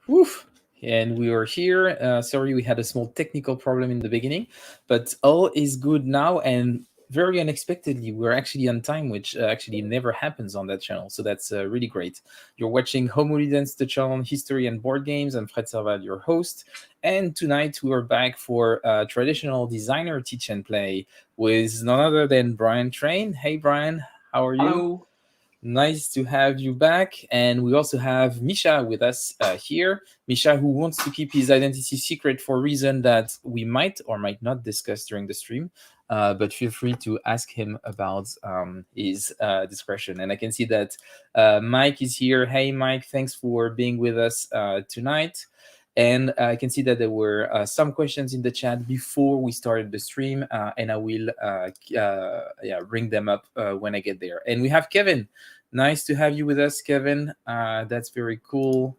Woof. And we are here. Sorry, we had a small technical problem in the beginning, but all is good now. And very unexpectedly, we're actually on time, which actually never happens on that channel. So that's really great. You're watching Homo Ludens, the channel on history and board games. I'm Fred Serval, your host. And tonight we are back for traditional designer teach and play with none other than Brian Train. Hey, Brian, how are you? Hello. Nice to have you back. And we also have Mischa with us here. Mischa, who wants to keep his identity secret for a reason that we might or might not discuss during the stream. But feel free to ask him about his discretion. And I can see that Mike is here. Hey, Mike, thanks for being with us tonight. And I can see that there were some questions in the chat before we started the stream, and I will bring them up when I get there. And we have Kevin. Nice to have you with us, Kevin. That's very cool.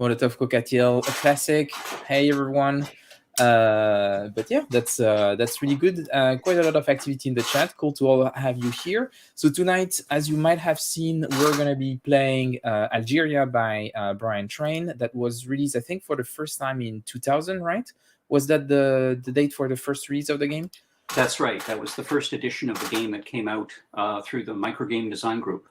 Molotov Cockatiel, a classic. Hey, everyone. But yeah, that's really good. Quite a lot of activity in the chat. Cool to all have you here. So tonight, as you might have seen, we're going to be playing Algeria by Brian Train. That was released, I think, for the first time in 2000, right? Was that the date for the first release of the game? That's right. That was the first edition of the game that came out through the Microgame Design Group.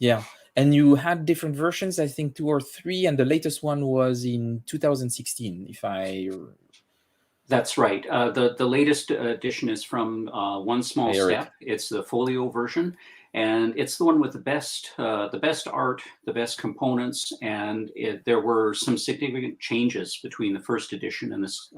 Yeah. And you had different versions, I think 2 or 3, and the latest one was in 2016, if I... That's right. The latest edition is from One Small Step. It's the folio version, and it's the one with the best art, the best components, and there were some significant changes between the first edition and this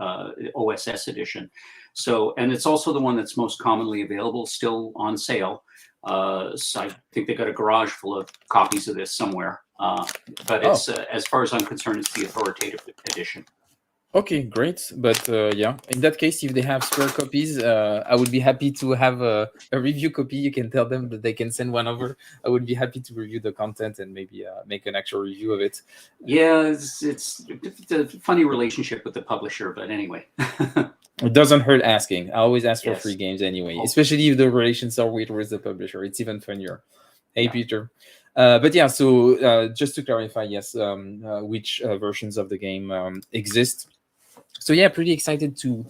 OSS edition. So, and it's also the one that's most commonly available, still on sale. So I think they got a garage full of copies of this somewhere. But it's, as far as I'm concerned, it's the authoritative edition. Okay, great. But yeah, in that case, if they have spare copies, I would be happy to have a review copy. You can tell them that they can send one over. I would be happy to review the content and maybe make an actual review of it. Yeah, it's a funny relationship with the publisher, but anyway. It doesn't hurt asking. I always ask for free games anyway, especially if the relations are weird with the publisher. It's even funnier. Hey, Peter. But yeah, so just to clarify, yes, which versions of the game exist. So yeah, pretty excited to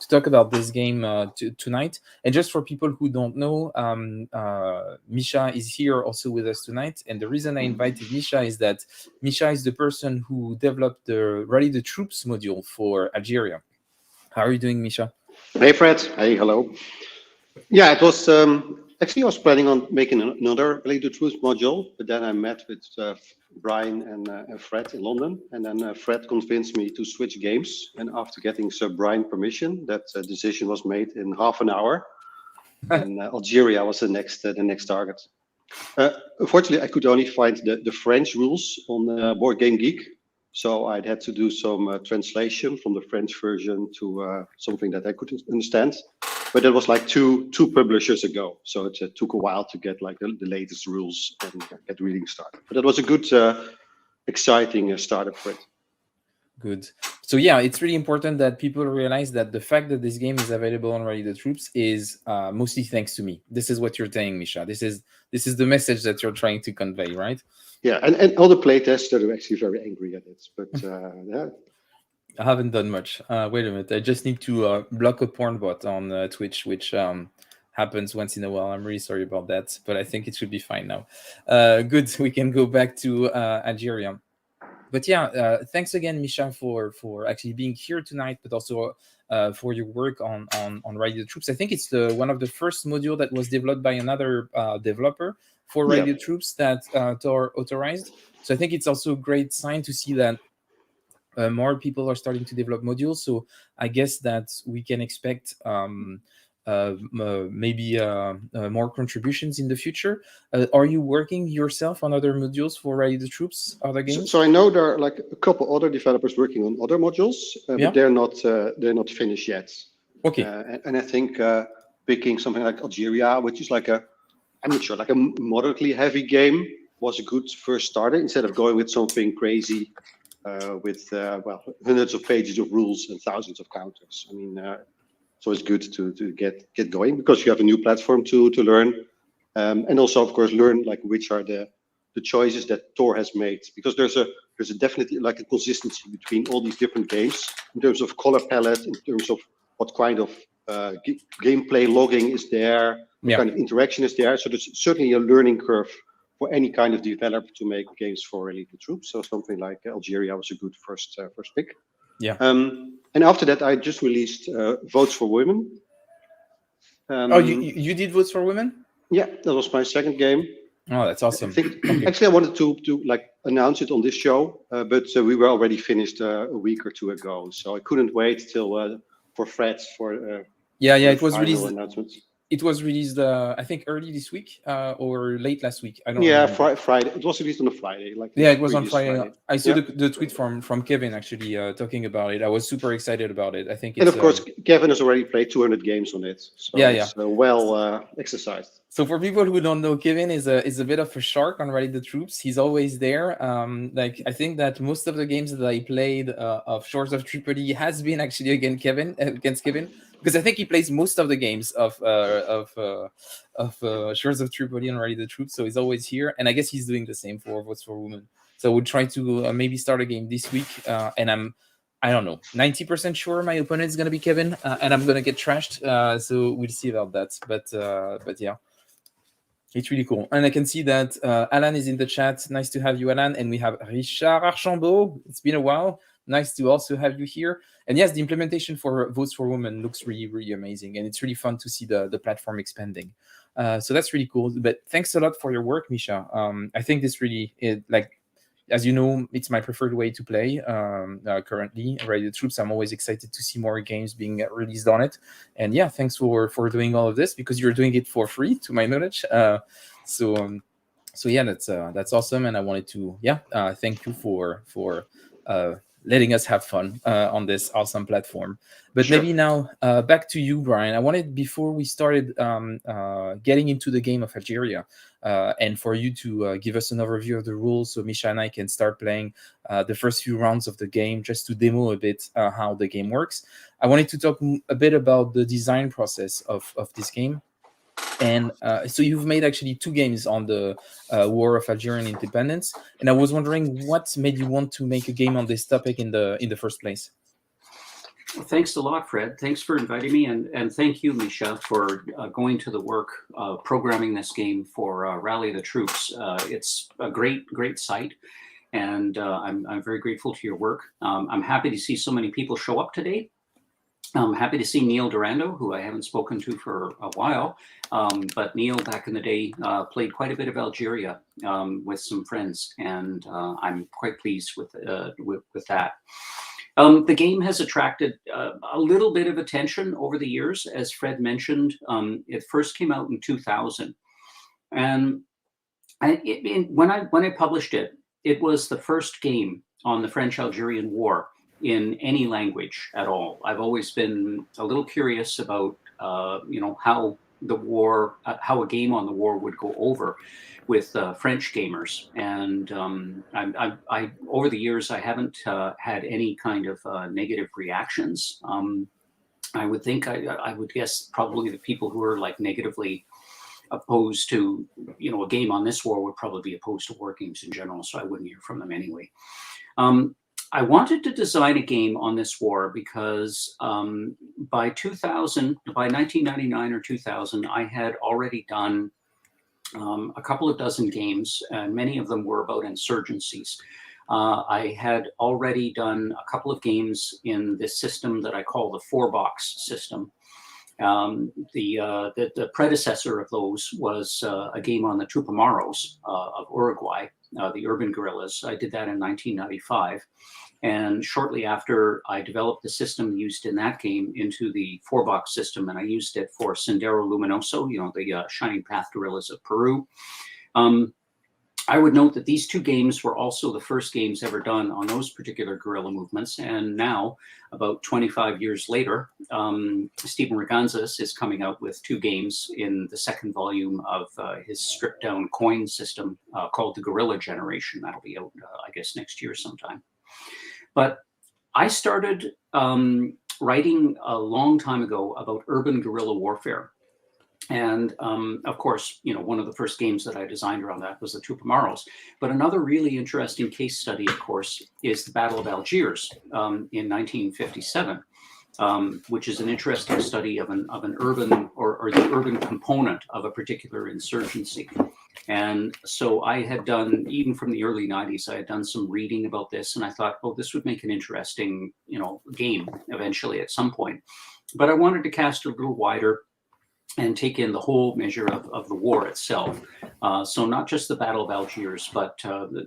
talk about this game tonight. And just for people who don't know, Mischa is here also with us tonight. And the reason I invited Mischa is that Mischa is the person who developed the Rally the Troops module for Algeria. How are you doing, Mischa? Hey, Fred. Hey, hello. Yeah, it was actually I was planning on making another Rally the Troops module, but then I met with Brian and Fred in London, and then Fred convinced me to switch games. And after getting Sir Brian permission, that decision was made in half an hour. And Algeria was the next target. Unfortunately, I could only find the French rules on Board Game Geek, so I'd had to do some translation from the French version to something that I could understand. But that was like two publishers ago, so it took a while to get like the latest rules and get reading started. But that was a good, exciting startup for it. Good. So yeah, it's really important that people realize that the fact that this game is available on Rally the Troops is mostly thanks to me. This is what you're saying, Mischa. This is the message that you're trying to convey, right? Yeah, and all the playtesters are actually very angry at it, but yeah. I haven't done much. Wait a minute. I just need to block a porn bot on Twitch, which happens once in a while. I'm really sorry about that, but I think it should be fine now. Good. We can go back to Algeria. But yeah, thanks again, Mischa, for actually being here tonight, but also for your work on Rally the Troops. I think it's one of the first module that was developed by another developer for Rally the Troops that Tor authorized. So I think it's also a great sign to see that more people are starting to develop modules. So I guess that we can expect maybe more contributions in the future. Are you working yourself on other modules for Rally the Troops, other games? So I know there are like a couple other developers working on other modules, but they're not finished yet. Okay. And I think picking something like Algeria, which is like I'm not sure, like a moderately heavy game, was a good first starter instead of going with something crazy. With hundreds of pages of rules and thousands of counters. I mean, so it's good to get going because you have a new platform to learn, and also of course learn like which are the the choices that Tor has made, because there's a definitely like a consistency between all these different games in terms of color palette, in terms of what kind of gameplay logging is there, what kind of interaction is there. So there's certainly a learning curve for any kind of developer to make games for elite troops. So something like Algeria was a good first pick. Yeah. And after that, I just released Votes for Women. Oh, you did Votes for Women? Yeah, that was my second game. Oh, that's awesome. Actually, I wanted to like announce it on this show, but we were already finished a week or two ago, so I couldn't wait till for Fred for it was final released. announcements. It was released, I think, early this week or late last week. I don't know. Yeah, Friday. It was released on a Friday. It was on Friday. I saw the tweet from Kevin actually talking about it. I was super excited about it. I think it's, and of course, Kevin has already played 200 games on it. So it's well exercised. So for people who don't know, Kevin is a bit of a shark on Rally the Troops. He's always there. Like I think that most of the games that I played of Shores of Tripoli has been actually against Kevin, because I think he plays most of the games of Shores of Tripoli and Rally the Troops. So he's always here, and I guess he's doing the same for Votes for Women. So we'll try to maybe start a game this week, and I don't know, 90% sure my opponent is gonna be Kevin, and I'm gonna get trashed. So we'll see about that. But yeah. It's really cool. And I can see that Alan is in the chat. Nice to have you, Alan. And we have Richard Archambault. It's been a while. Nice to also have you here. And yes, the implementation for Votes for Women looks really, really amazing. And it's really fun to see the platform expanding. So that's really cool. But thanks a lot for your work, Mischa. I think this really, as you know, it's my preferred way to play currently. Rally the Troops, I'm always excited to see more games being released on it. And yeah, thanks for doing all of this, because you're doing it for free, to my knowledge. So yeah, that's awesome. And I wanted to thank you for letting us have fun on this awesome platform. But maybe now back to you, Brian. I wanted, before we started getting into the game of Algeria, and for you to give us an overview of the rules, so Mischa and I can start playing the first few rounds of the game, just to demo a bit how the game works. I wanted to talk a bit about the design process of this game. And so you've made actually 2 games on the War of Algerian Independence, and I was wondering what made you want to make a game on this topic in the first place. Well, thanks a lot, Fred. Thanks for inviting me, and thank you, Mischa, for going to the work programming this game for Rally the Troops. It's a great site, and I'm very grateful to your work. I'm happy to see so many people show up today. I'm happy to see Neil Durando, who I haven't spoken to for a while, but Neil back in the day played quite a bit of Algeria with some friends, and I'm quite pleased with that. The game has attracted a little bit of attention over the years, as Fred mentioned. It first came out in 2000, and when I published it, it was the first game on the French-Algerian War in any language at all. I've always been a little curious about, how the war, how a game on the war would go over with French gamers. And I over the years, I haven't had any kind of negative reactions. I would think, I would guess probably the people who are like negatively opposed to, a game on this war would probably be opposed to war games in general. So I wouldn't hear from them anyway. I wanted to design a game on this war because by 1999 or 2000, I had already done a couple of dozen games, and many of them were about insurgencies. I had already done a couple of games in this system that I call the 4-box system. The predecessor of those was a game on the Tupamaros of Uruguay, the urban guerrillas. I did that in 1995. And shortly after, I developed the system used in that game into the 4-box system, and I used it for Sendero Luminoso, the Shining Path guerrillas of Peru. I would note that these 2 games were also the first games ever done on those particular guerrilla movements. And now, about 25 years later, Stephen Reganzas is coming out with 2 games in the second volume of his stripped down coin system called the Guerrilla Generation. That'll be out, I guess, next year sometime. But I started writing a long time ago about urban guerrilla warfare. And of course, one of the first games that I designed around that was the Tupamaros. But another really interesting case study, of course, is the Battle of Algiers in 1957, which is an interesting study of an urban or the urban component of a particular insurgency. And so I had done, even from the early 90s, I had done some reading about this, and I thought, oh, this would make an interesting, game eventually at some point. But I wanted to cast a little wider and take in the whole measure of the war itself. So not just the Battle of Algiers, but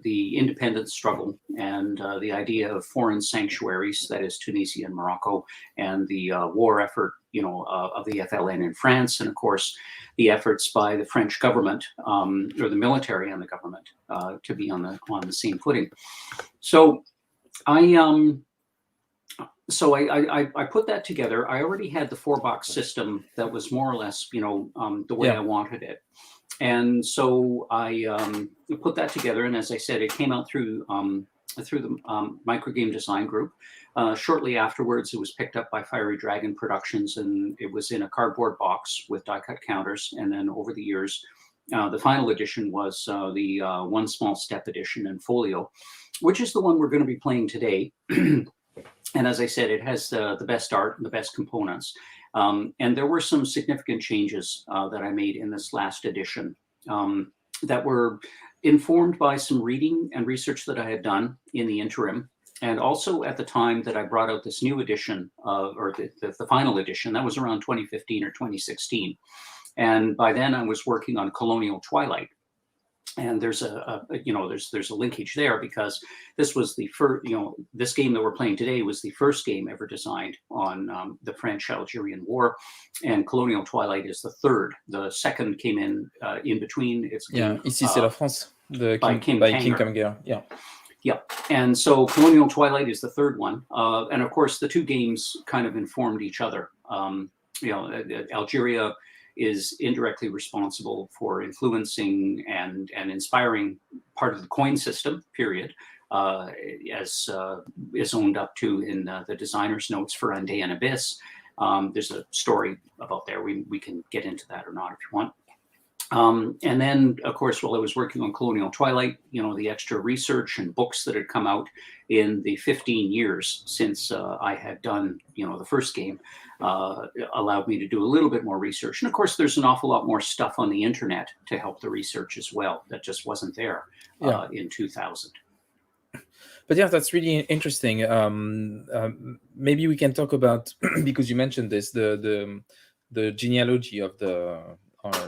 the independence struggle and the idea of foreign sanctuaries, that is Tunisia and Morocco, and the war effort, of the FLN in France, and of course, the efforts by the French government or the military and the government to be on the same footing. So I put that together. I already had the 4-box system that was more or less, the way I wanted it. And so I put that together. And as I said, it came out through the microgame design group. Shortly afterwards, it was picked up by Fiery Dragon Productions, and it was in a cardboard box with die cut counters. And then over the years, the final edition was the One Small Step edition in folio, which is the one we're going to be playing today. And as I said, it has the best art and the best components. And there were some significant changes that I made in this last edition that were informed by some reading and research that I had done in the interim. And also at the time that I brought out this new edition, or the final edition, that was around 2015 or 2016. And by then I was working on Colonial Twilight. And there's there's a linkage there, because this was the first, this game that we're playing today was the first game ever designed on the French-Algerian War, and Colonial Twilight is the third. The second came in between. It's Ici c'est la France, by King Kamger. Yeah, and so Colonial Twilight is the third one, and of course the two games kind of informed each other. Algeria is indirectly responsible for influencing and inspiring part of the coin system, period, as is owned up to in the designer's notes for Undé and Abyss. There's a story about there. We can get into that or not if you want. And then, of course, while I was working on Colonial Twilight, the extra research and books that had come out in the 15 years since I had done, the first game, allowed me to do a little bit more research. And of course, there's an awful lot more stuff on the internet to help the research as well that just wasn't there in 2000. But yeah, that's really interesting. Maybe we can talk about, because you mentioned this, the genealogy of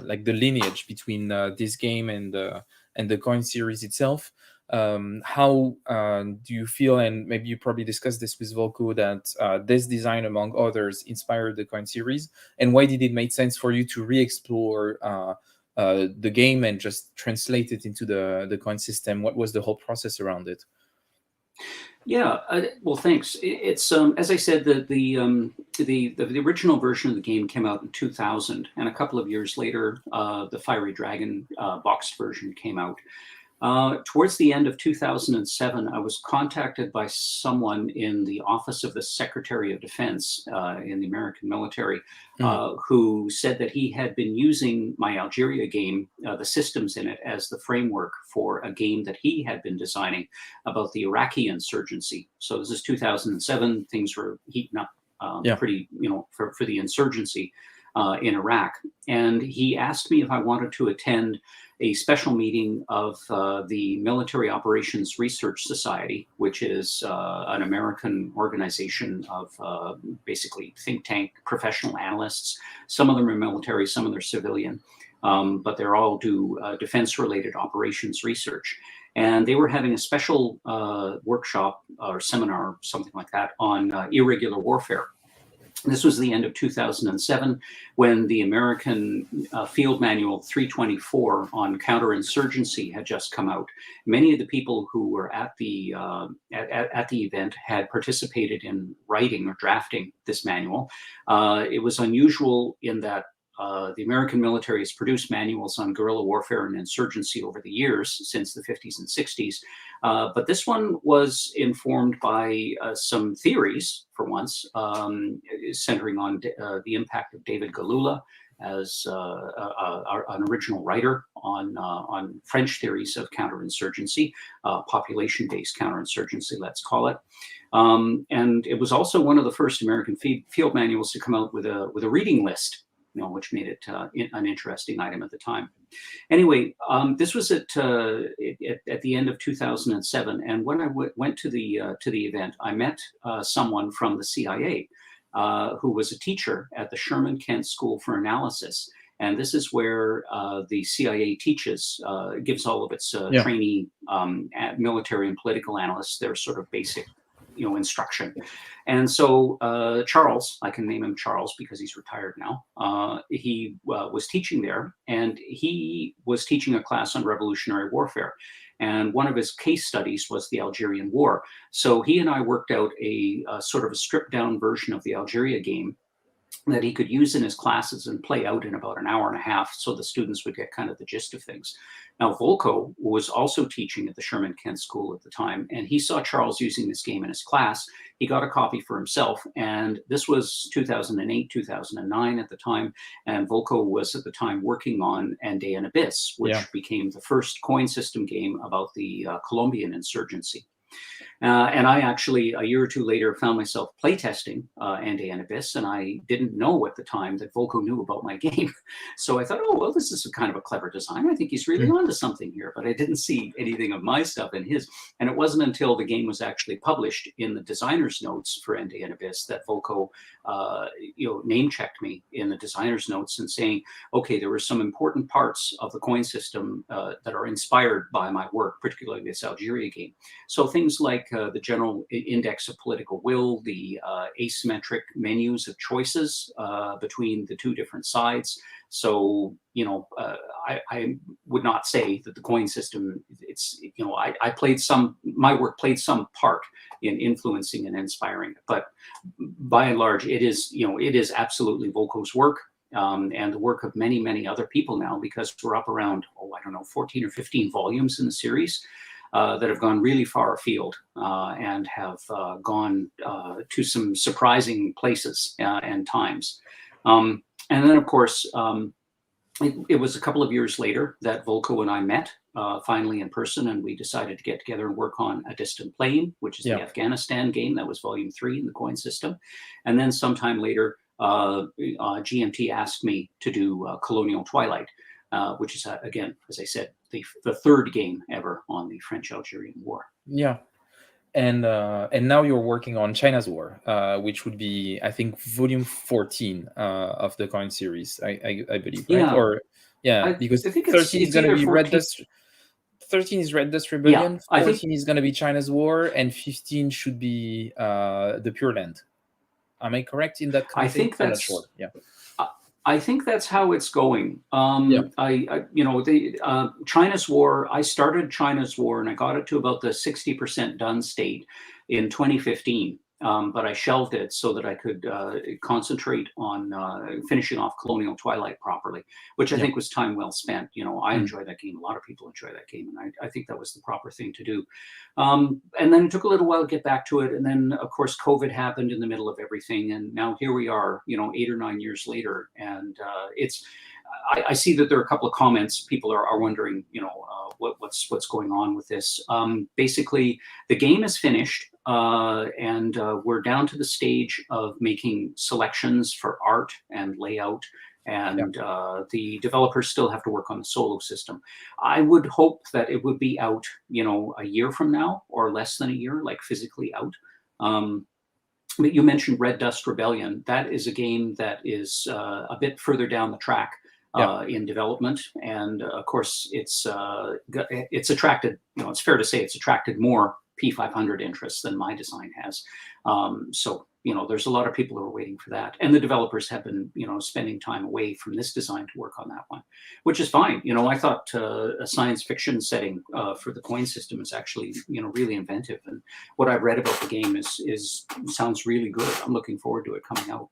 like the lineage between this game and the coin series itself. How do you feel, and maybe you probably discussed this with Volko, that this design, among others, inspired the coin series, and why did it make sense for you to re-explore the game and just translate it into the coin system? What was the whole process around it? Yeah, well, thanks. It's as I said, the original version of the game came out in 2000, and a couple of years later, the Fiery Dragon boxed version came out. Towards the end of 2007, I was contacted by someone in the Office of the Secretary of Defense in the American military, who said that he had been using my Algeria game, the systems in it, as the framework for a game that he had been designing about the Iraqi insurgency. So this is 2007. Things were heating up pretty, for the insurgency in Iraq. And he asked me if I wanted to attend a special meeting of the Military Operations Research Society, which is an American organization of basically think tank professional analysts. Some of them are military, some of them are civilian, but they're all do defense-related operations research. And they were having a special workshop or seminar, something like that, on irregular warfare. This was the end of 2007, when the American Field Manual 324 on counterinsurgency had just come out. Many of the people who were at the event had participated in writing or drafting this manual. It was unusual in that the American military has produced manuals on guerrilla warfare and insurgency over the years, since the 50s and 60s. But this one was informed by some theories, for once, centering on the impact of David Galula as an original writer on French theories of counterinsurgency, population-based counterinsurgency, let's call it. And it was also one of the first American field manuals to come out with a reading list, which made it an interesting item at the time. Anyway, this was at the end of 2007, and when I went to the event, I met someone from the CIA who was a teacher at the Sherman Kent School for Analysis, and this is where the CIA teaches, gives all of its trainee military and political analysts their sort of basic instruction. And so Charles, I can name him Charles because he's retired now, he was teaching there, and he was teaching a class on revolutionary warfare. And one of his case studies was the Algerian War. So he and I worked out a sort of a stripped down version of the Algeria game that he could use in his classes and play out in about an hour and a half, so the students would get kind of the gist of things. Now, Volko was also teaching at the Sherman Kent School at the time, and he saw Charles using this game in his class. He got a copy for himself, and this was 2008, 2009 at the time, and Volko was at the time working on Ande and Abyss, which became the first coin system game about the Colombian insurgency. And I actually, a year or two later, found myself playtesting Ande and Abyss, and I didn't know at the time that Volko knew about my game. So I thought, oh, well, this is a kind of a clever design. I think he's really onto something here, but I didn't see anything of my stuff in his. And it wasn't until the game was actually published in the designer's notes for Ande and Abyss that Volko, name-checked me in the designer's notes and saying, okay, there were some important parts of the coin system that are inspired by my work, particularly this Algeria game. So things like the general index of political will, the asymmetric menus of choices between the two different sides. So, I would not say that the coin system, my work played some part in influencing and inspiring it. But by and large, it is absolutely Volko's work. And the work of many, many other people now, because we're up around, 14 or 15 volumes in the series. That have gone really far afield and have gone to some surprising places and times. And then, of course, it was a couple of years later that Volko and I met finally in person, and we decided to get together and work on A Distant Plain, which is the Afghanistan game. That was volume 3 in the coin system. And then sometime later, GMT asked me to do Colonial Twilight, which is, again, as I said, the third game ever on the French-Algerian War. Yeah. And now you're working on China's War, which would be, I think, volume 14 of the coin series, I believe, right? Because I think 13 is going to be 14. Red Dust. 13 is Red Dust Rebellion, 14 is going to be China's War, and 15 should be the Pure Land. Am I correct in that? I think that's... I'm not sure. Yeah. I think that's how it's going. China's War, I started China's War and I got it to about the 60% done state in 2015. But I shelved it so that I could concentrate on finishing off Colonial Twilight properly, which I think was time well spent. I enjoy that game. A lot of people enjoy that game. And I think that was the proper thing to do. And then it took a little while to get back to it. And then, of course, COVID happened in the middle of everything. And now here we are, 8 or 9 years later. And I see that there are a couple of comments. People are wondering, what's going on with this. Basically, the game is finished. And we're down to the stage of making selections for art and layout, and the developers still have to work on the solo system. I would hope that it would be out, a year from now or less than a year, like physically out. But you mentioned Red Dust Rebellion. That is a game that is a bit further down the track in development, and of course it's attracted. It's fair to say it's attracted more P500 interests than my design has. So, there's a lot of people who are waiting for that. And the developers have been, spending time away from this design to work on that one, which is fine. I thought a science fiction setting for the coin system is actually, really inventive. And what I've read about the game sounds really good. I'm looking forward to it coming out.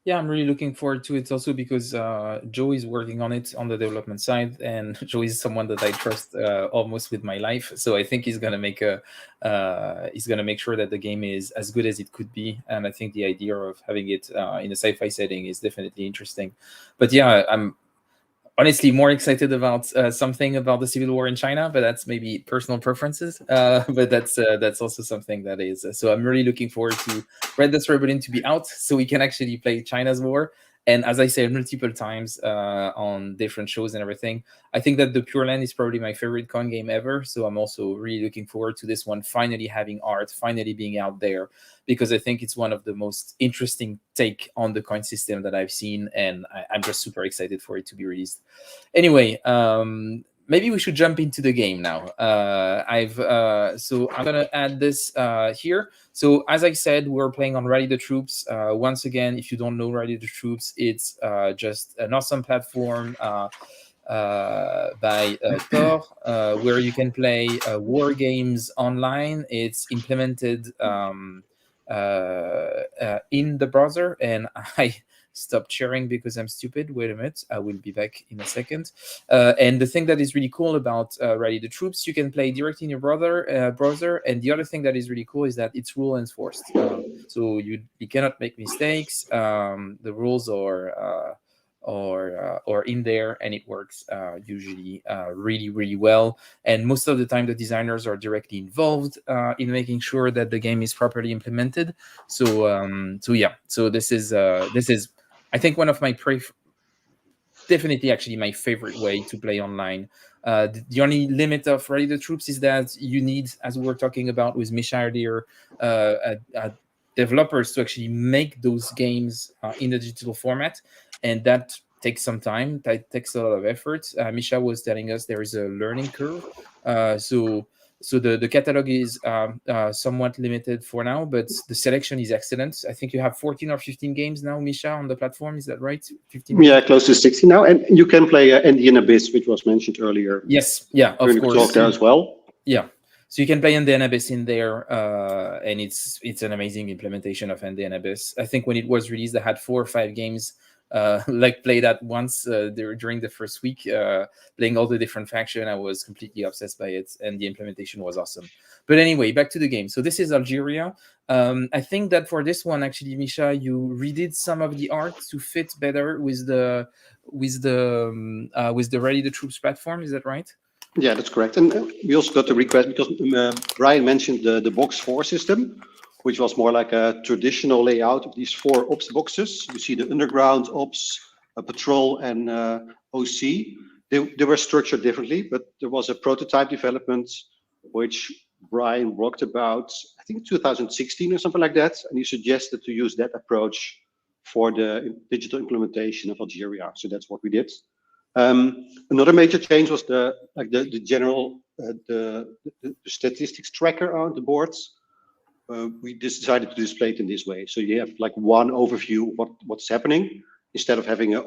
Yeah, I'm really looking forward to it also because Joe is working on it on the development side, and Joe is someone that I trust almost with my life. So I think he's gonna make he's gonna make sure that the game is as good as it could be. And I think the idea of having it in a sci-fi setting is definitely interesting. But yeah, I'm honestly more excited about something about the civil war in China, but that's maybe personal preferences. But that's also something that is. So I'm really looking forward to Red Dead Rebellion to be out, so we can actually play China's war. And as I said multiple times on different shows and everything, I think that the Pure Land is probably my favorite con game ever. So I'm also really looking forward to this one finally having art, finally being out there, because I think it's one of the most interesting take on the coin system that I've seen, and I'm just super excited for it to be released. Anyway, maybe we should jump into the game now. So I'm gonna add this here. So as I said, we're playing on Rally the Troops. Once again, if you don't know Rally the Troops, it's just an awesome platform by Tor, where you can play war games online. It's implemented in the browser, and I stopped sharing because I'm stupid. Wait a minute, I will be back in a second. And the thing that is really cool about Rally the Troops, you can play directly in your browser. And the other thing that is really cool is that it's rule enforced. So you cannot make mistakes. The rules are or in there, and it works usually really well. And most of the time the designers are directly involved in making sure that the game is properly implemented. So yeah, so this is I think one of my definitely actually my favorite way to play online. The only limit of Rally the Troops is that you need, as we were talking about with Mischa earlier, developers to actually make those games in a digital format, and that takes some time. That takes a lot of effort. Mischa was telling us there is a learning curve. So the catalog is somewhat limited for now, but the selection is excellent. I think you have 14 or 15 games now, Mischa, on the platform. Is that right? 15 Yeah, games? close to 60 now. And you can play Indian Abyss, which was mentioned earlier. Yes, yeah, of During the course. talk there as well. Yeah. So you can play Indian Abyss in there, and it's an amazing implementation of Indian Abyss. I think when it was released, I had 4 or 5 games like played at once during the first week, playing all the different faction. I was completely obsessed by it, and the implementation was awesome. But anyway, back to the game. So this is Algeria. I think that for this one, actually, Mischa, you redid some of the art to fit better with the Rally the Troops platform. Is that right? Yeah, that's correct. And we also got the request because Brian mentioned the box 4 system, which was more like a traditional layout of these 4 ops boxes. You see the underground ops, patrol, and OC. They were structured differently, but there was a prototype development which Brian worked about, I think 2016 or something like that, and he suggested to use that approach for the digital implementation of Algeria. So that's what we did. Another major change was the general the statistics tracker on the boards. We decided to display it in this way, so you have like one overview of what's happening instead of having an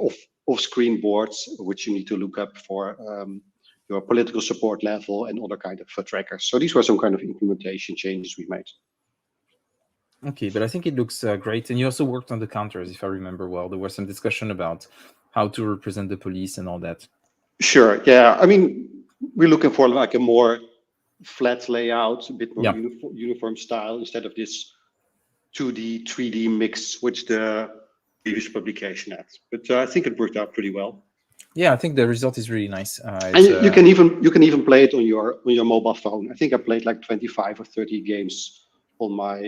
off-screen boards which you need to look up for your political support level and other kind of trackers. So these were some kind of implementation changes we made. Okay, but I think it looks great. And you also worked on the counters, if I remember well. There was some discussion about how to represent the police and all that. Sure. Yeah. I mean, we're looking for like a more flat layout, a bit more uniform style instead of this 2D, 3D mix which the previous publication had. But I think it worked out pretty well. Yeah, I think the result is really nice. And you can even play it on your mobile phone. I think I played like 25 or 30 games on my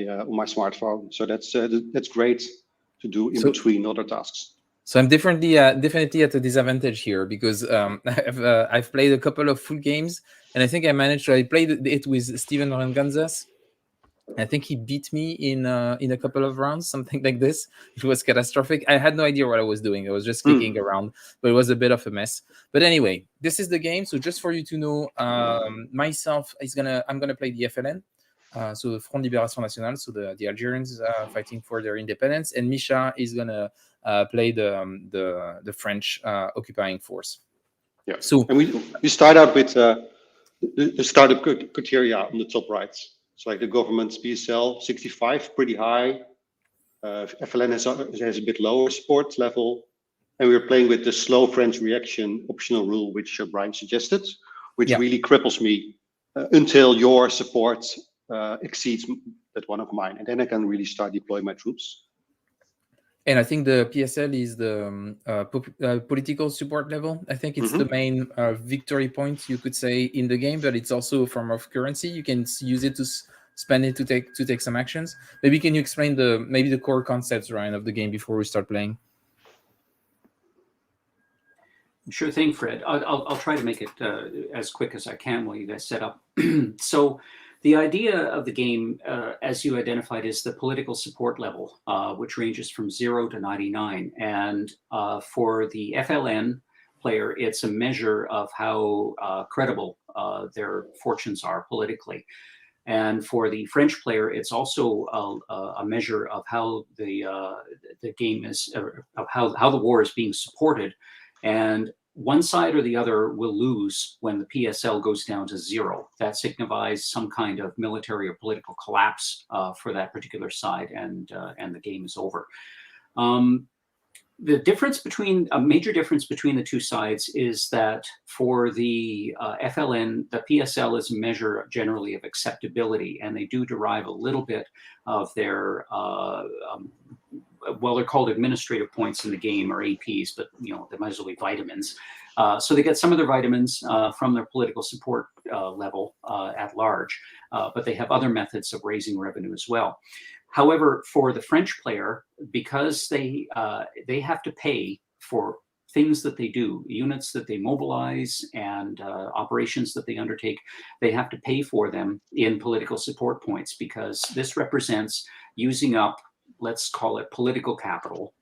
smartphone. So that's great to do in between other tasks. So I'm definitely at a disadvantage here because I've played a couple of full games, and I think I managed to. I played it with Steven Ranganzas. I think he beat me in a couple of rounds, something like this. It was catastrophic. I had no idea what I was doing. I was just clicking around, but it was a bit of a mess. But anyway, this is the game. So just for you to know, myself I'm gonna play the FLN. So the Front Libération Nationale, so the Algerians fighting for their independence, and Mischa is gonna play the French occupying force. Yeah. So and we start out with the startup criteria on the top right. So like the government's PSL 65, pretty high. FLN has a bit lower support level, and we're playing with the slow French reaction optional rule, which Brian suggested, which really cripples me until your support exceeds that one of mine, and then I can really start deploying my troops. And I think the PSL is the political support level. I think it's the main victory point, you could say, in the game, but it's also a form of currency. You can use it to spend it to take some actions. Maybe can you explain the core concepts, Ryan, of the game before we start playing? Sure thing, Fred. I'll try to make it as quick as I can while you guys set up. So the idea of the game, as you identified, is the political support level, which ranges from 0 to 99. And for the FLN player, it's a measure of how credible their fortunes are politically. And for the French player, it's also a measure of how the game is, of how the war is being supported. And one side or the other will lose when the PSL goes down to 0. That signifies some kind of military or political collapse for that particular side, and the game is over. The difference between a major difference between the two sides is that for the FLN, the PSL is a measure generally of acceptability, and they do derive a little bit of their well, they're called administrative points in the game, or APs, but they might as well be vitamins. So they get some of their vitamins from their political support level at large, but they have other methods of raising revenue as well. However, for the French player, because they have to pay for things that they do, units that they mobilize, and operations that they undertake, they have to pay for them in political support points, because this represents using up, let's call it, political capital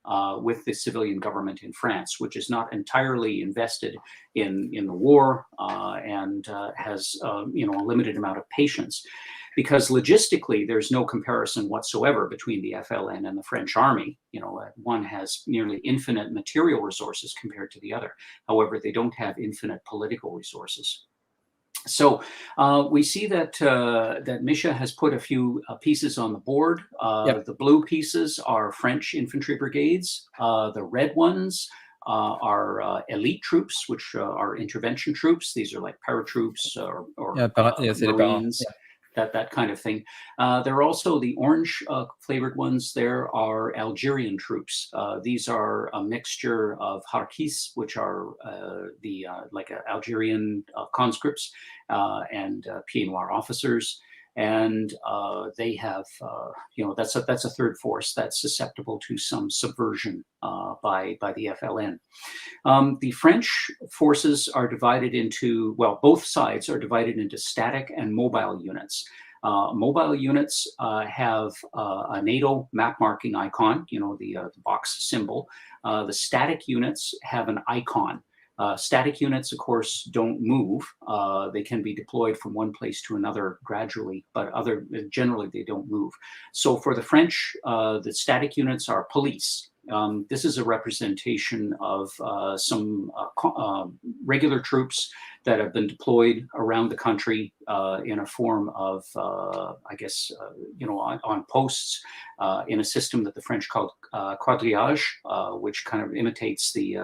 with the civilian government in France, which is not entirely invested in the war and has a limited amount of patience. Because logistically, there's no comparison whatsoever between the FLN and the French army. One has nearly infinite material resources compared to the other. However, they don't have infinite political resources. So we see that Mischa has put a few pieces on the board. The blue pieces are French infantry brigades. The red ones are elite troops, which are intervention troops. These are like paratroops or Marines. That kind of thing. There are also the orange flavored ones. There are Algerian troops. These are a mixture of Harkis, which are like Algerian conscripts, and Pied Noir officers. And they have, that's a third force that's susceptible to some subversion by the FLN. The French forces are divided into, well, both sides are divided into static and mobile units. Mobile units have a NATO map marking icon, the box symbol. The static units have an icon. Static units, of course, don't move. They can be deployed from one place to another gradually, but generally they don't move. So for the French, the static units are police. This is a representation of some regular troops that have been deployed around the country in a form of, on posts in a system that the French called quadrillage, which kind of imitates the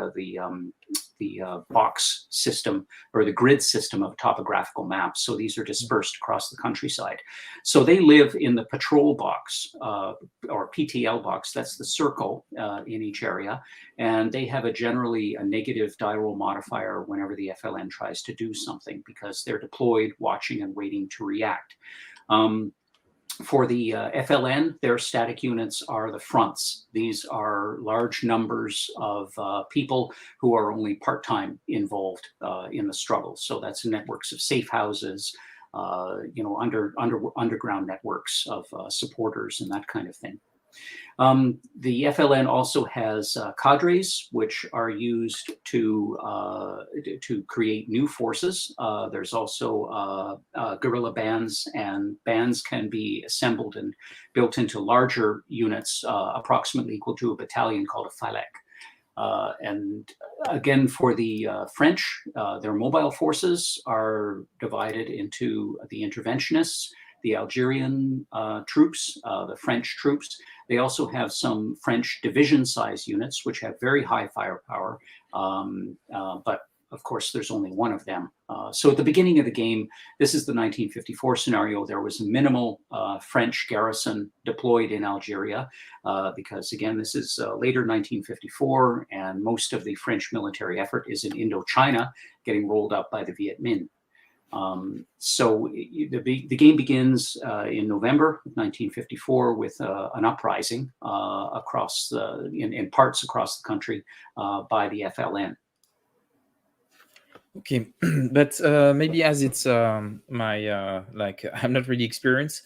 box system or the grid system of topographical maps. So these are dispersed across the countryside. So they live in the patrol box or PTL box. That's the circle in each area. And they have generally a negative die roll modifier whenever the FLN tries to do something, because they're deployed, watching and waiting to react. For the FLN, their static units are the fronts. These are large numbers of people who are only part-time involved in the struggle. So that's networks of safe houses, underground networks of supporters and that kind of thing. The FLN also has cadres, which are used to create new forces. There's also guerrilla bands, and bands can be assembled and built into larger units, approximately equal to a battalion called a phylek. And again, for the French, their mobile forces are divided into the interventionists, the Algerian troops, the French troops. They also have some French division-size units, which have very high firepower, but of course, there's only one of them. So at the beginning of the game, this is the 1954 scenario. There was a minimal French garrison deployed in Algeria because, again, this is later 1954, and most of the French military effort is in Indochina, getting rolled up by the Viet Minh. So the game begins in November 1954 with an uprising across in parts across the country by the FLN. Okay, but maybe as it's my like I'm not really experienced,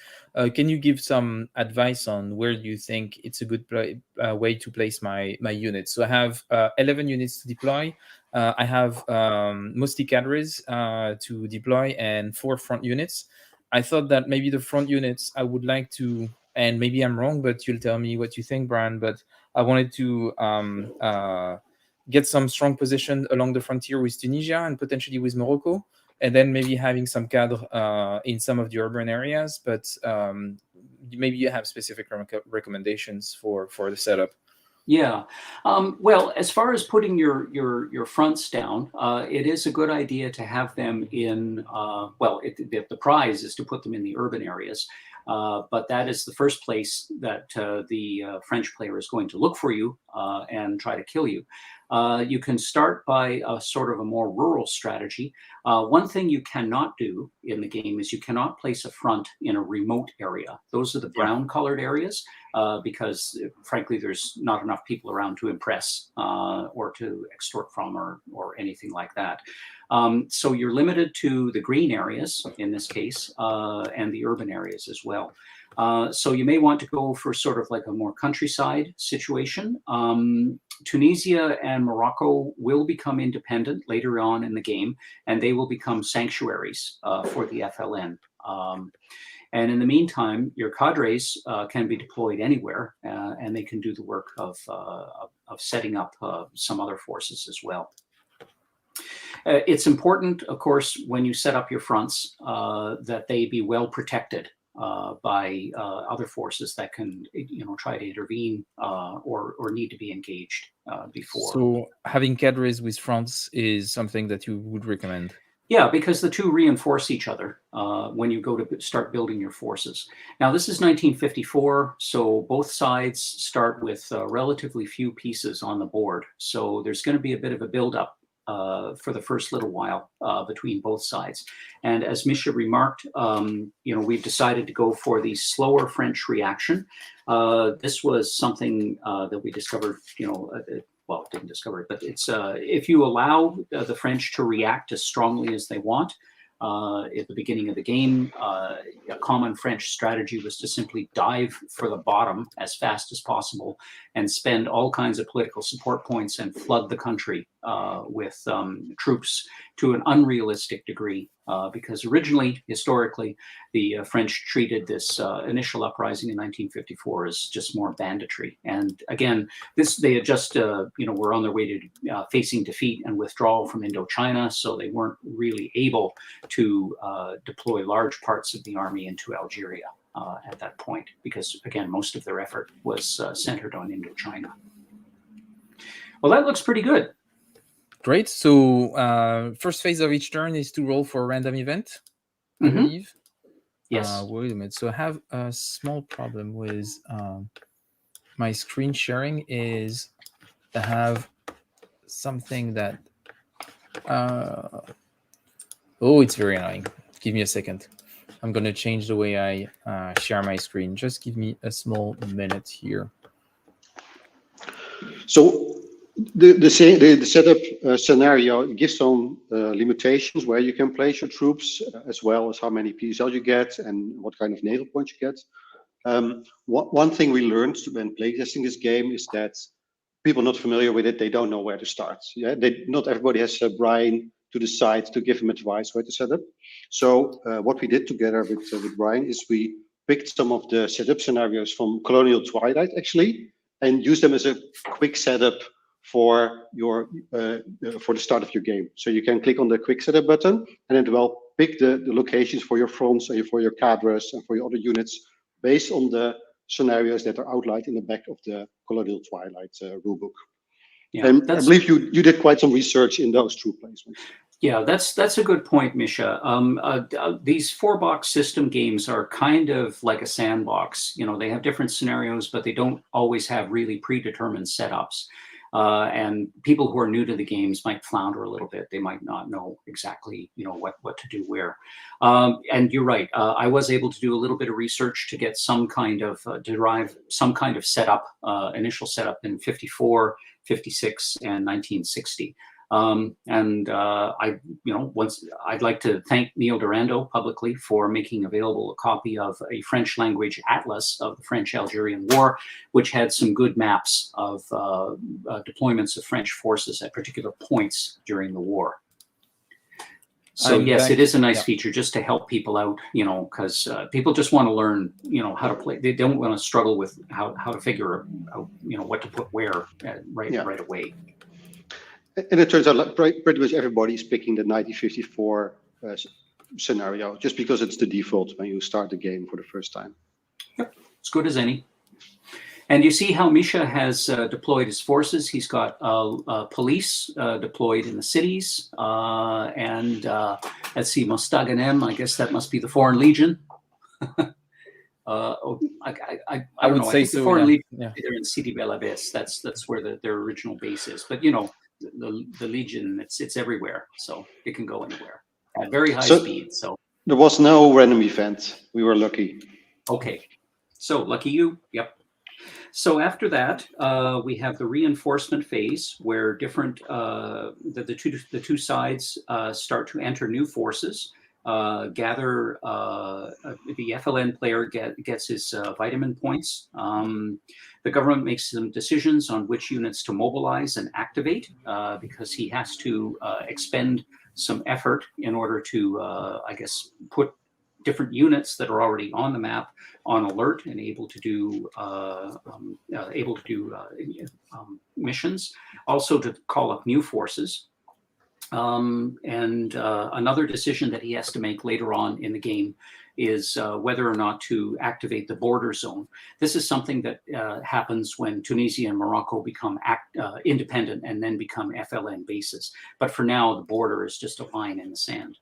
can you give some advice on where you think it's a good way to place my units? So I have 11 units to deploy. I have mostly cadres to deploy and 4 front units. I thought that maybe the front units I would like to, and maybe I'm wrong, but you'll tell me what you think, Brian. But I wanted to get some strong position along the frontier with Tunisia and potentially with Morocco, and then maybe having some cadre in some of the urban areas. But maybe you have specific recommendations for the setup. Yeah, well, as far as putting your fronts down, it is a good idea to have them in. Well, the prize is to put them in the urban areas, but that is the first place that the French player is going to look for you and try to kill you. You can start by a sort of a more rural strategy. One thing you cannot do in the game is you cannot place a front in a remote area. Those are the brown colored areas because frankly, there's not enough people around to impress or to extort from or anything like that. So you're limited to the green areas in this case and the urban areas as well. So you may want to go for sort of like a more countryside situation. Tunisia and Morocco will become independent later on in the game, and they will become sanctuaries for the FLN. And in the meantime, your cadres can be deployed anywhere, and they can do the work of setting up some other forces as well. It's important, of course, when you set up your fronts that they be well protected by other forces that can, try to intervene or need to be engaged before. So having cadres with fronts is something that you would recommend? Yeah, because the two reinforce each other when you go to start building your forces. Now, this is 1954, so both sides start with relatively few pieces on the board. So there's going to be a bit of a buildup for the first little while between both sides. And as Mischa remarked, we've decided to go for the slower French reaction. This was something that we discovered, well, didn't discover it, but it's if you allow the French to react as strongly as they want, at the beginning of the game, a common French strategy was to simply dive for the bottom as fast as possible and spend all kinds of political support points and flood the country with troops to an unrealistic degree. Because originally, historically, the French treated this initial uprising in 1954 as just more banditry. And again, they had just, were on their way to facing defeat and withdrawal from Indochina, so they weren't really able to deploy large parts of the army into Algeria at that point, because again, most of their effort was centered on Indochina. Well, that looks pretty good. Great. So first phase of each turn is to roll for a random event, I believe. Yes. Wait a minute. So I have a small problem with my screen sharing is I have something that... oh, it's very annoying. Give me a second. I'm going to change the way I share my screen. Just give me a small minute here. So the setup scenario gives some limitations where you can place your troops, as well as how many PSL you get and what kind of naval points you get. One thing we learned when playtesting this game is that people not familiar with it, they don't know where to start. Yeah, not everybody has Brian to decide to give him advice where to set up. So what we did together with Brian is we picked some of the setup scenarios from Colonial Twilight actually, and used them as a quick setup for your for the start of your game. So you can click on the quick setup button, and it will pick the locations for your fronts and for your cadres and for your other units based on the scenarios that are outlined in the back of the Colonial Twilight rulebook. Yeah, And I believe you did quite some research in those troop placements. Yeah, that's a good point, Mischa. These 4-box system games are kind of like a sandbox. You know, they have different scenarios, but they don't always have really predetermined setups. And people who are new to the games might flounder a little bit. They might not know exactly, you know, what to do where. And you're right. I was able to do a little bit of research to get some kind of derive some kind of setup, initial setup in 54, 56, and 1960. I'd like to thank Neil Durando publicly for making available a copy of a French language atlas of the French-Algerian War, which had some good maps of deployments of French forces at particular points during the war. So yes, it is a nice feature just to help people out, you know, because people just want to learn, you know, how to play. They don't want to struggle with how to figure out, you know, what to put where right away. And it turns out pretty much everybody is picking the 1954 scenario just because it's the default when you start the game for the first time. Yep, as good as any. And you see how Mischa has deployed his forces. He's got police deployed in the cities. And let's see, Mostaganem, I guess that must be the Foreign Legion. I don't know. I think the Foreign Legion, they're in Sidi Bel Abbes. That's where their original base is. But, you know, the Legion, it's everywhere. So it can go anywhere at very high speed. So there was no random event. We were lucky. Okay. So lucky you. Yep. So after that, we have the reinforcement phase, where different the two sides start to enter new forces. Gather the FLN player gets his vitamin points. The government makes some decisions on which units to mobilize and activate because he has to expend some effort in order to, I guess, put different units that are already on the map on alert and able to do missions, also to call up new forces. Another decision that he has to make later on in the game is whether or not to activate the border zone. This is something that happens when Tunisia and Morocco become independent and then become FLN bases. But for now, the border is just a line in the sand.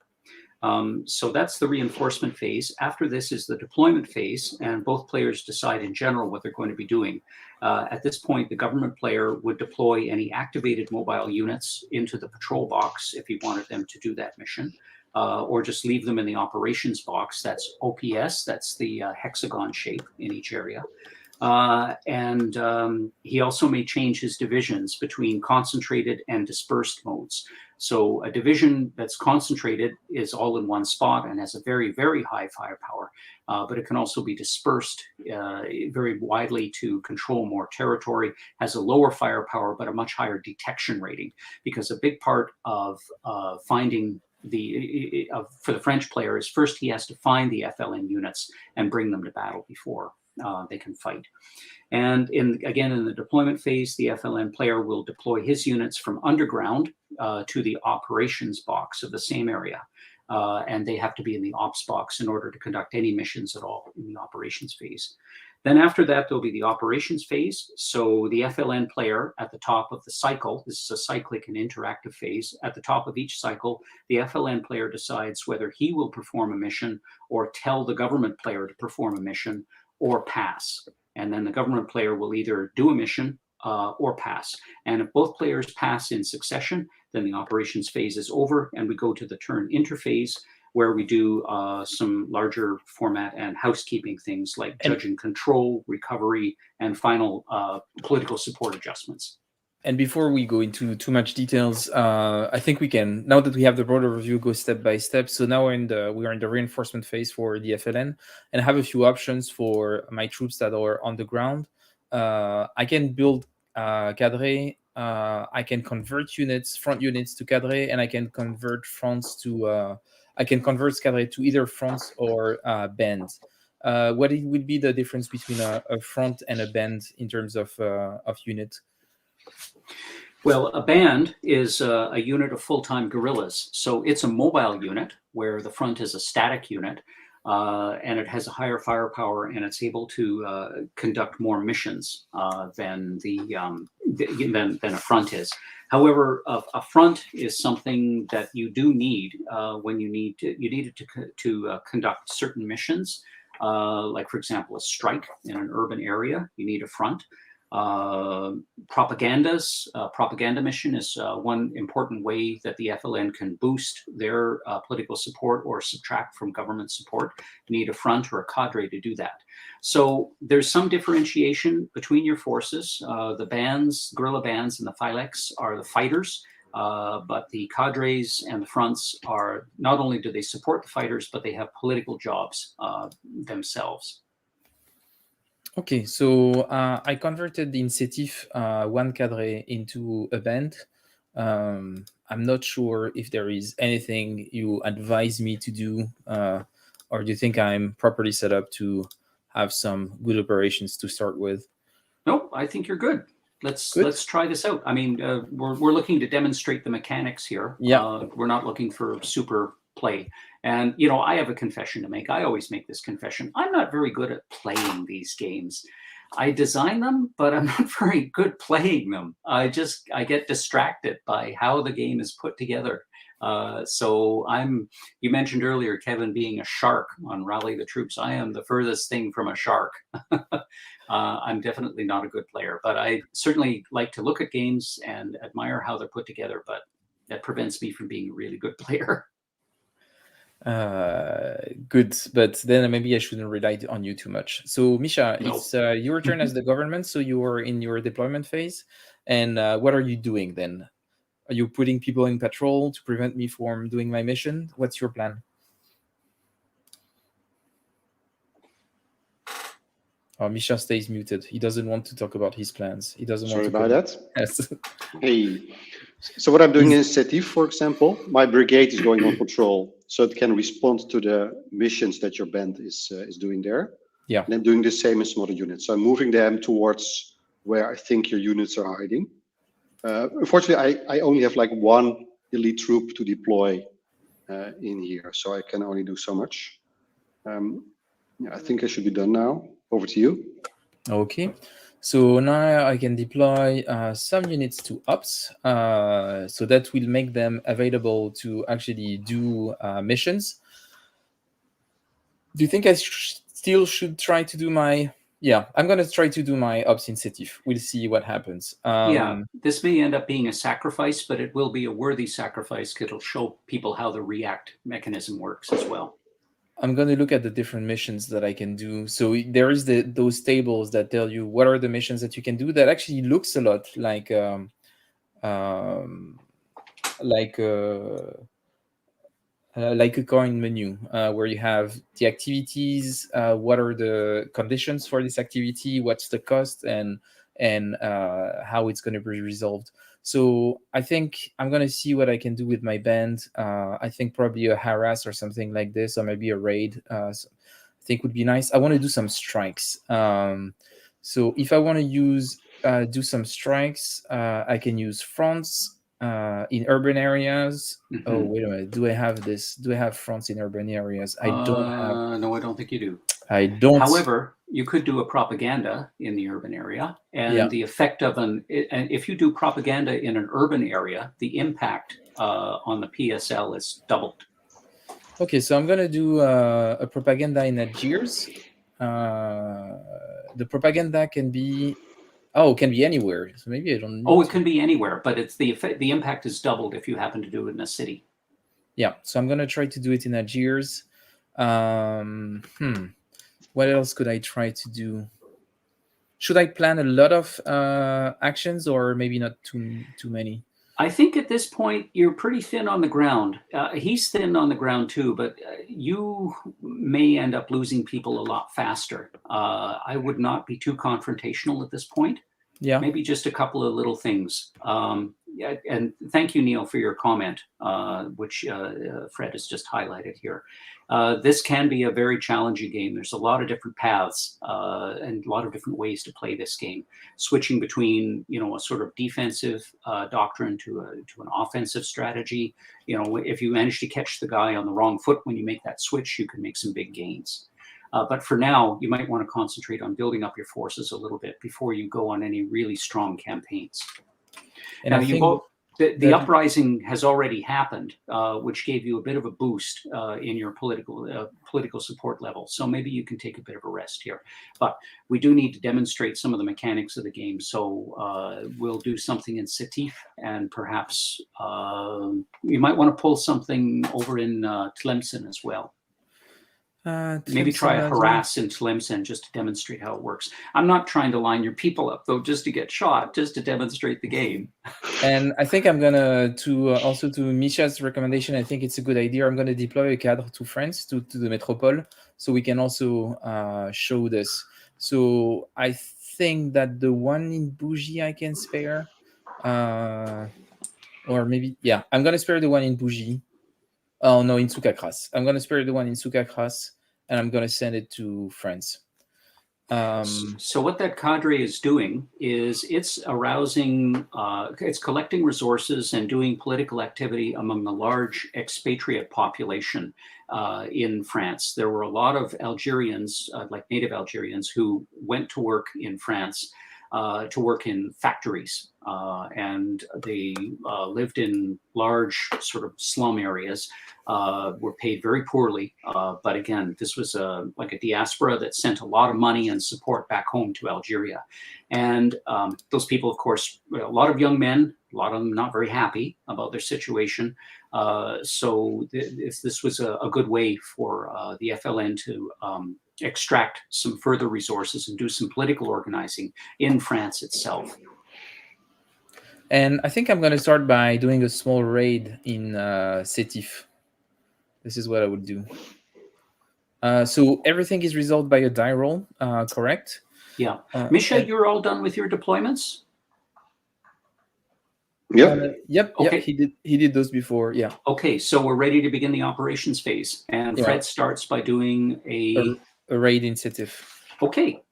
So that's the reinforcement phase. After this is the deployment phase, and both players decide in general what they're going to be doing. At this point, the government player would deploy any activated mobile units into the patrol box if he wanted them to do that mission, or just leave them in the operations box. That's OPS, that's the hexagon shape in each area. He also may change his divisions between concentrated and dispersed modes. So a division that's concentrated is all in one spot and has a very, very high firepower, but it can also be dispersed very widely to control more territory, has a lower firepower, but a much higher detection rating, because a big part of finding for the French player is first he has to find the FLN units and bring them to battle before they can fight. And again, in the deployment phase, the FLN player will deploy his units from underground to the operations box of the same area. And they have to be in the ops box in order to conduct any missions at all in the operations phase. Then after that, there'll be the operations phase. So the FLN player at the top of the cycle, this is a cyclic and interactive phase, at the top of each cycle, the FLN player decides whether he will perform a mission or tell the government player to perform a mission or pass. And then the government player will either do a mission or pass. And if both players pass in succession, then the operations phase is over and we go to the turn interphase, where we do some larger format and housekeeping things like judge and control, recovery, and final political support adjustments. And before we go into too much details, I think we can, now that we have the broader review, go step by step. So now we are in the reinforcement phase for the FLN, and I have a few options for my troops that are on the ground. I can build cadre, I can convert units, front units to cadre, and I can convert fronts to, I can convert cadre to either fronts or bands. What would be the difference between a front and a band in terms of unit? Well, a band is a unit of full-time guerrillas. So it's a mobile unit where the front is a static unit, and it has a higher firepower, and it's able to conduct more missions than a front is. However, a front is something that you do need when you need it to conduct certain missions. Like, for example, a strike in an urban area, you need a front. Propaganda mission is one important way that the FLN can boost their political support or subtract from government support. You need a front or a cadre to do that. So there's some differentiation between your forces. The bands, guerrilla bands, and the phylex are the fighters, but the cadres and the fronts are, not only do they support the fighters, but they have political jobs themselves. Okay, so I converted in Sétif one cadre into a band. I'm not sure if there is anything you advise me to do, or do you think I'm properly set up to have some good operations to start with? Nope, I think you're good. Let's try this out. I mean, we're looking to demonstrate the mechanics here. Yeah. We're not looking for super play. And, you know, I have a confession to make. I always make this confession. I'm not very good at playing these games. I design them, but I'm not very good playing them. I get distracted by how the game is put together. So you mentioned earlier, Kevin, being a shark on Rally the Troops. I am the furthest thing from a shark. I'm definitely not a good player, but I certainly like to look at games and admire how they're put together, but that prevents me from being a really good player. Good, but then maybe I shouldn't rely on you too much. So Mischa, No. It's your turn as the government, so you are in your deployment phase. And what are you doing then? Are you putting people in patrol to prevent me from doing my mission? What's your plan? Oh, Mischa stays muted. He doesn't want to talk about his plans. He doesn't Sorry want to. about that. Yes. Hey, so what I'm doing in Sétif, for example, my brigade is going on patrol, so it can respond to the missions that your band is doing there. Yeah. And then doing the same in some other units. So I'm moving them towards where I think your units are hiding. Unfortunately, I only have like one elite troop to deploy in here, so I can only do so much. Yeah, I think I should be done now. Over to you. Okay. So now I can deploy some units to ops, so that will make them available to actually do missions. Do you think I still should try to do my... Yeah, I'm going to try to do my ops in Sétif. We'll see what happens. Yeah, this may end up being a sacrifice, but it will be a worthy sacrifice because it'll show people how the react mechanism works as well. I'm going to look at the different missions that I can do. So there is those tables that tell you what are the missions that you can do. That actually looks a lot like a coin menu, where you have the activities, what are the conditions for this activity, what's the cost, and how it's going to be resolved. So I think I'm going to see what I can do with my band. I think probably a harass or something like this, or maybe a raid, I think would be nice. I want to do some strikes. So if I want to do some strikes, I can use fronts in urban areas. Mm-hmm. Oh, wait a minute. Do I have this? Do I have fronts in urban areas? I don't have. No, I don't think you do. I don't. However, you could do a propaganda in the urban area, and the effect of and if you do propaganda in an urban area, the impact on the PSL is doubled. Okay, so I'm gonna do a propaganda in Algiers. The propaganda can be, it can be anywhere. So maybe I don't. It can be anywhere, but it's the effect. The impact is doubled if you happen to do it in a city. Yeah, so I'm gonna try to do it in Algiers. What else could I try to do? Should I plan a lot of actions, or maybe not too many? I think at this point you're pretty thin on the ground. He's thin on the ground too, but you may end up losing people a lot faster. I would not be too confrontational at this point. Yeah, maybe just a couple of little things. and thank you, Neil, for your comment, which Fred has just highlighted here. This can be a very challenging game. There's a lot of different paths and a lot of different ways to play this game. Switching between, a sort of defensive doctrine to an offensive strategy. If you manage to catch the guy on the wrong foot when you make that switch, you can make some big gains. But for now, you might want to concentrate on building up your forces a little bit before you go on any really strong campaigns. And now, I think the uprising has already happened, which gave you a bit of a boost in your political support level. So maybe you can take a bit of a rest here. But we do need to demonstrate some of the mechanics of the game. So we'll do something in Sétif, and perhaps you might want to pull something over in Tlemcen as well. Maybe try a harass in Tlemcen just to demonstrate how it works. I'm not trying to line your people up though, just to get shot, just to demonstrate the game. And I think I'm gonna also to Mischa's recommendation. I think it's a good idea. I'm gonna deploy a cadre to France, to the Métropole, so we can also show this. So I think that the one in Bougie I can spare, or maybe I'm gonna spare the one in Bougie. Oh no, in Soukakras. I'm gonna spare the one in Soukakras, and I'm gonna send it to France. So what that cadre is doing is it's arousing, it's collecting resources and doing political activity among the large expatriate population in France. There were a lot of Algerians, like native Algerians, who went to work in France, to work in factories. And they lived in large sort of slum areas, were paid very poorly. But again, this was like a diaspora that sent a lot of money and support back home to Algeria. And those people, of course, a lot of young men, a lot of them not very happy about their situation. So this was a good way for the FLN to extract some further resources and do some political organizing in France itself. And I think I'm going to start by doing a small raid in Sétif. This is what I would do. So everything is resolved by a die roll, correct? Yeah. Mischa, you're all done with your deployments? Yep. Yep. Okay. He did those before. Yeah. Okay. So we're ready to begin the operations phase, and Fred starts by doing a raid in Sétif. Okay.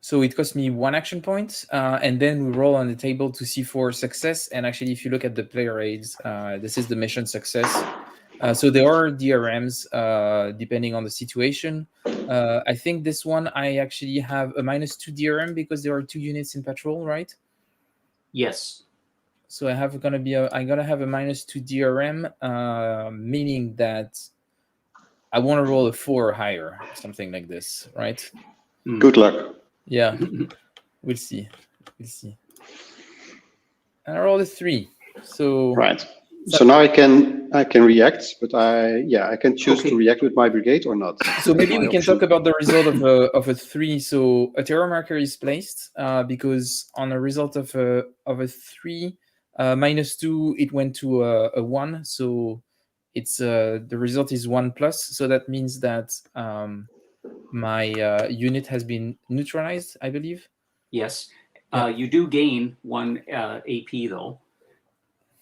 So it cost me 1 action point, and then we roll on the table to see for success. And actually, if you look at the player aids, this is the mission success. So there are DRMs depending on the situation. I think this one I actually have a -2 DRM because there are 2 units in patrol, right? Yes. So I'm gonna have a -2 DRM, meaning that I want to roll a 4 or higher, something like this, right? Good luck. Yeah, we'll see. And I rolled a 3. So right. So now I can react, but I can choose to react with my brigade or not. So maybe we can talk about the result of a 3. So a terror marker is placed because on a result of a 3, -2, it went to a 1. So it's the result is 1+. So that means that my unit has been neutralized, I believe. Yes. You do gain 1 AP though.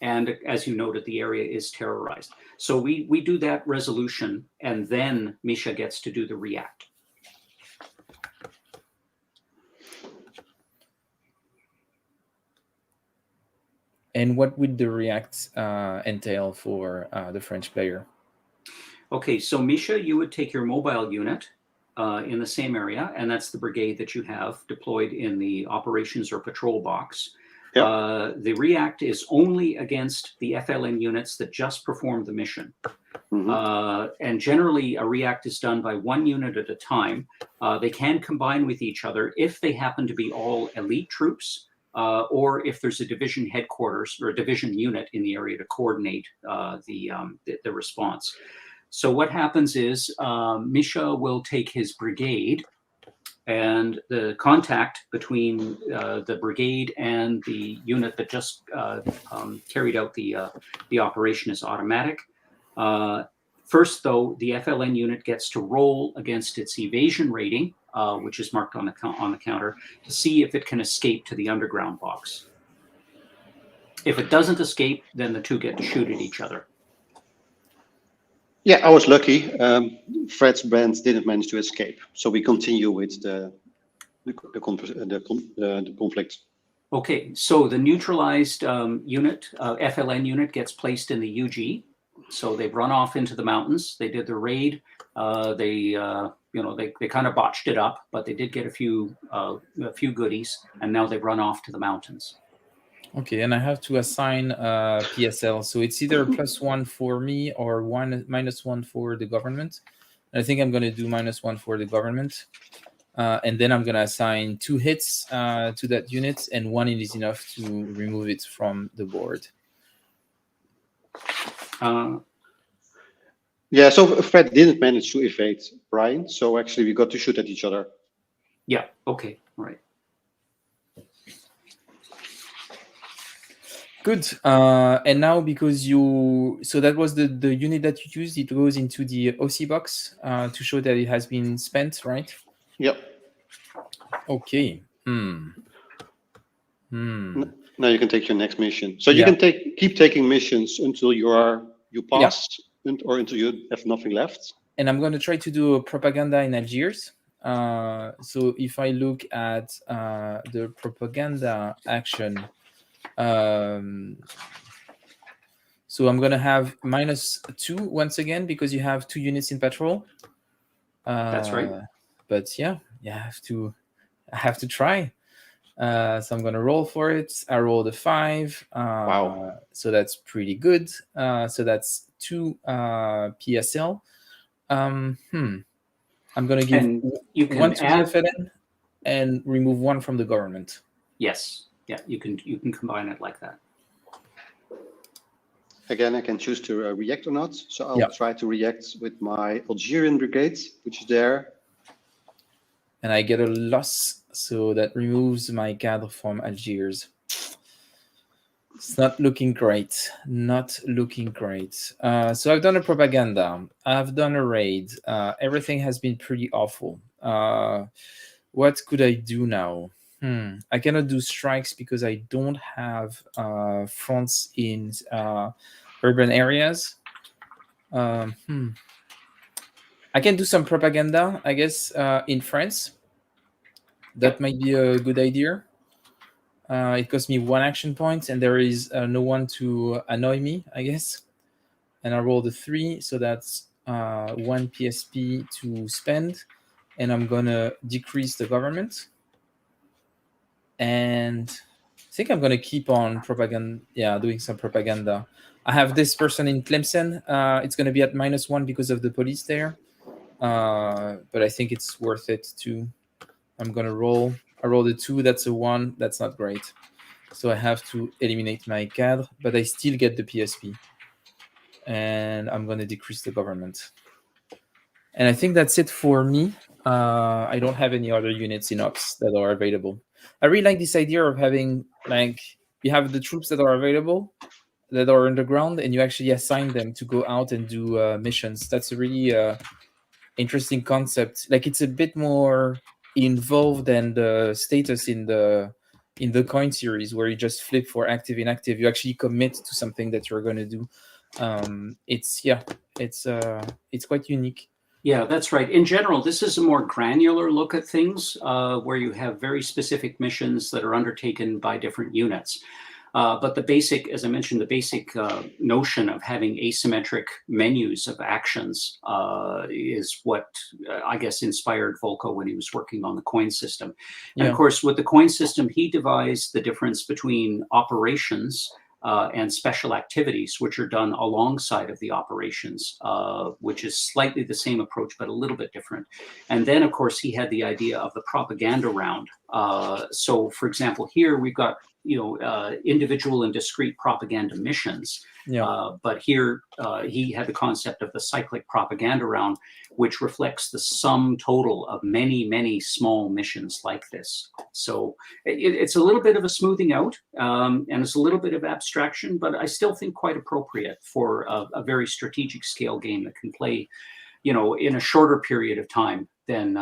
And as you noted, the area is terrorized. So we do that resolution, and then Mischa gets to do the react. And what would the react entail for the French player? Okay, so Mischa, you would take your mobile unit in the same area, and that's the brigade that you have deployed in the operations or patrol box. Yep. The react is only against the FLN units that just performed the mission. Mm-hmm. And generally, a react is done by 1 unit at a time. They can combine with each other if they happen to be all elite troops, or if there's a division headquarters or a division unit in the area to coordinate the response. So what happens is Mischa will take his brigade, and the contact between the brigade and the unit that just carried out the operation is automatic. First, though, the FLN unit gets to roll against its evasion rating, which is marked on the counter, to see if it can escape to the underground box. If it doesn't escape, then the two get to shoot at each other. Yeah, I was lucky. Fred's band didn't manage to escape, so we continue with the conflict. Okay, so the neutralized unit, FLN unit, gets placed in the UG. So they've run off into the mountains. They did the raid. They kind of botched it up, but they did get a few goodies, and now they've run off to the mountains. Okay, and I have to assign PSL. So it's either +1 for me or -1 for the government. And I think I'm going to do -1 for the government. And then I'm going to assign 2 hits to that unit, and 1 is enough to remove it from the board. Yeah, so Fred didn't manage to evade Brian, so actually we got to shoot at each other. Yeah, okay, all right. Good. And now, because so that was the unit that you used, it goes into the OC box to show that it has been spent, right? Yep. Okay. Now you can take your next mission. So you can keep taking missions until you pass, or until you have nothing left. And I'm going to try to do a propaganda in Algiers. So if I look at the propaganda action, so I'm going to have -2 once again, because you have 2 units in patrol. That's right. But yeah, I have to try. So I'm going to roll for it. I rolled a 5. Wow. So that's pretty good. So that's 2 PSL. I'm going to give you can 1 to the FLN and remove 1 from the government. Yes. Yeah, you can combine it like that. Again, I can choose to react or not. So I'll try to react with my Algerian brigade, which is there. And I get a loss, so that removes my cadre from Algiers. It's not looking great. Not looking great. So I've done a propaganda. I've done a raid. Everything has been pretty awful. What could I do now? I cannot do strikes because I don't have fronts in urban areas. I can do some propaganda, I guess, in France. That might be a good idea. It costs me 1 action point, and there is no one to annoy me, I guess. And I rolled a 3, so that's 1 PSP to spend. And I'm going to decrease the government. And I think I'm going to keep on doing some propaganda. I have this person in Tlemcen. It's going to be at -1 because of the police there. But I think it's worth it too. I'm going to roll. I rolled a 2. That's a 1. That's not great. So I have to eliminate my cadre, but I still get the PSP. And I'm going to decrease the government. And I think that's it for me. I don't have any other units in ops that are available. I really like this idea of having, you have the troops that are available, that are underground, and you actually assign them to go out and do missions. That's a really interesting concept. It's a bit more involved than the status in the coin series, where you just flip for active, inactive. You actually commit to something that you're going to do. It's quite unique. Yeah, that's right. In general, this is a more granular look at things, where you have very specific missions that are undertaken by different units. But the basic, as I mentioned, the basic notion of having asymmetric menus of actions is what I guess inspired Volko when he was working on the coin system. And of course, with the coin system, he devised the difference between operations and special activities, which are done alongside of the operations, which is slightly the same approach, but a little bit different. And then, of course, he had the idea of the propaganda round. So, for example, here we've got individual and discrete propaganda missions. But here he had the concept of the cyclic propaganda round, which reflects the sum total of many, many small missions like this. So it's a little bit of a smoothing out, and it's a little bit of abstraction, but I still think quite appropriate for a very strategic scale game that can play, in a shorter period of time than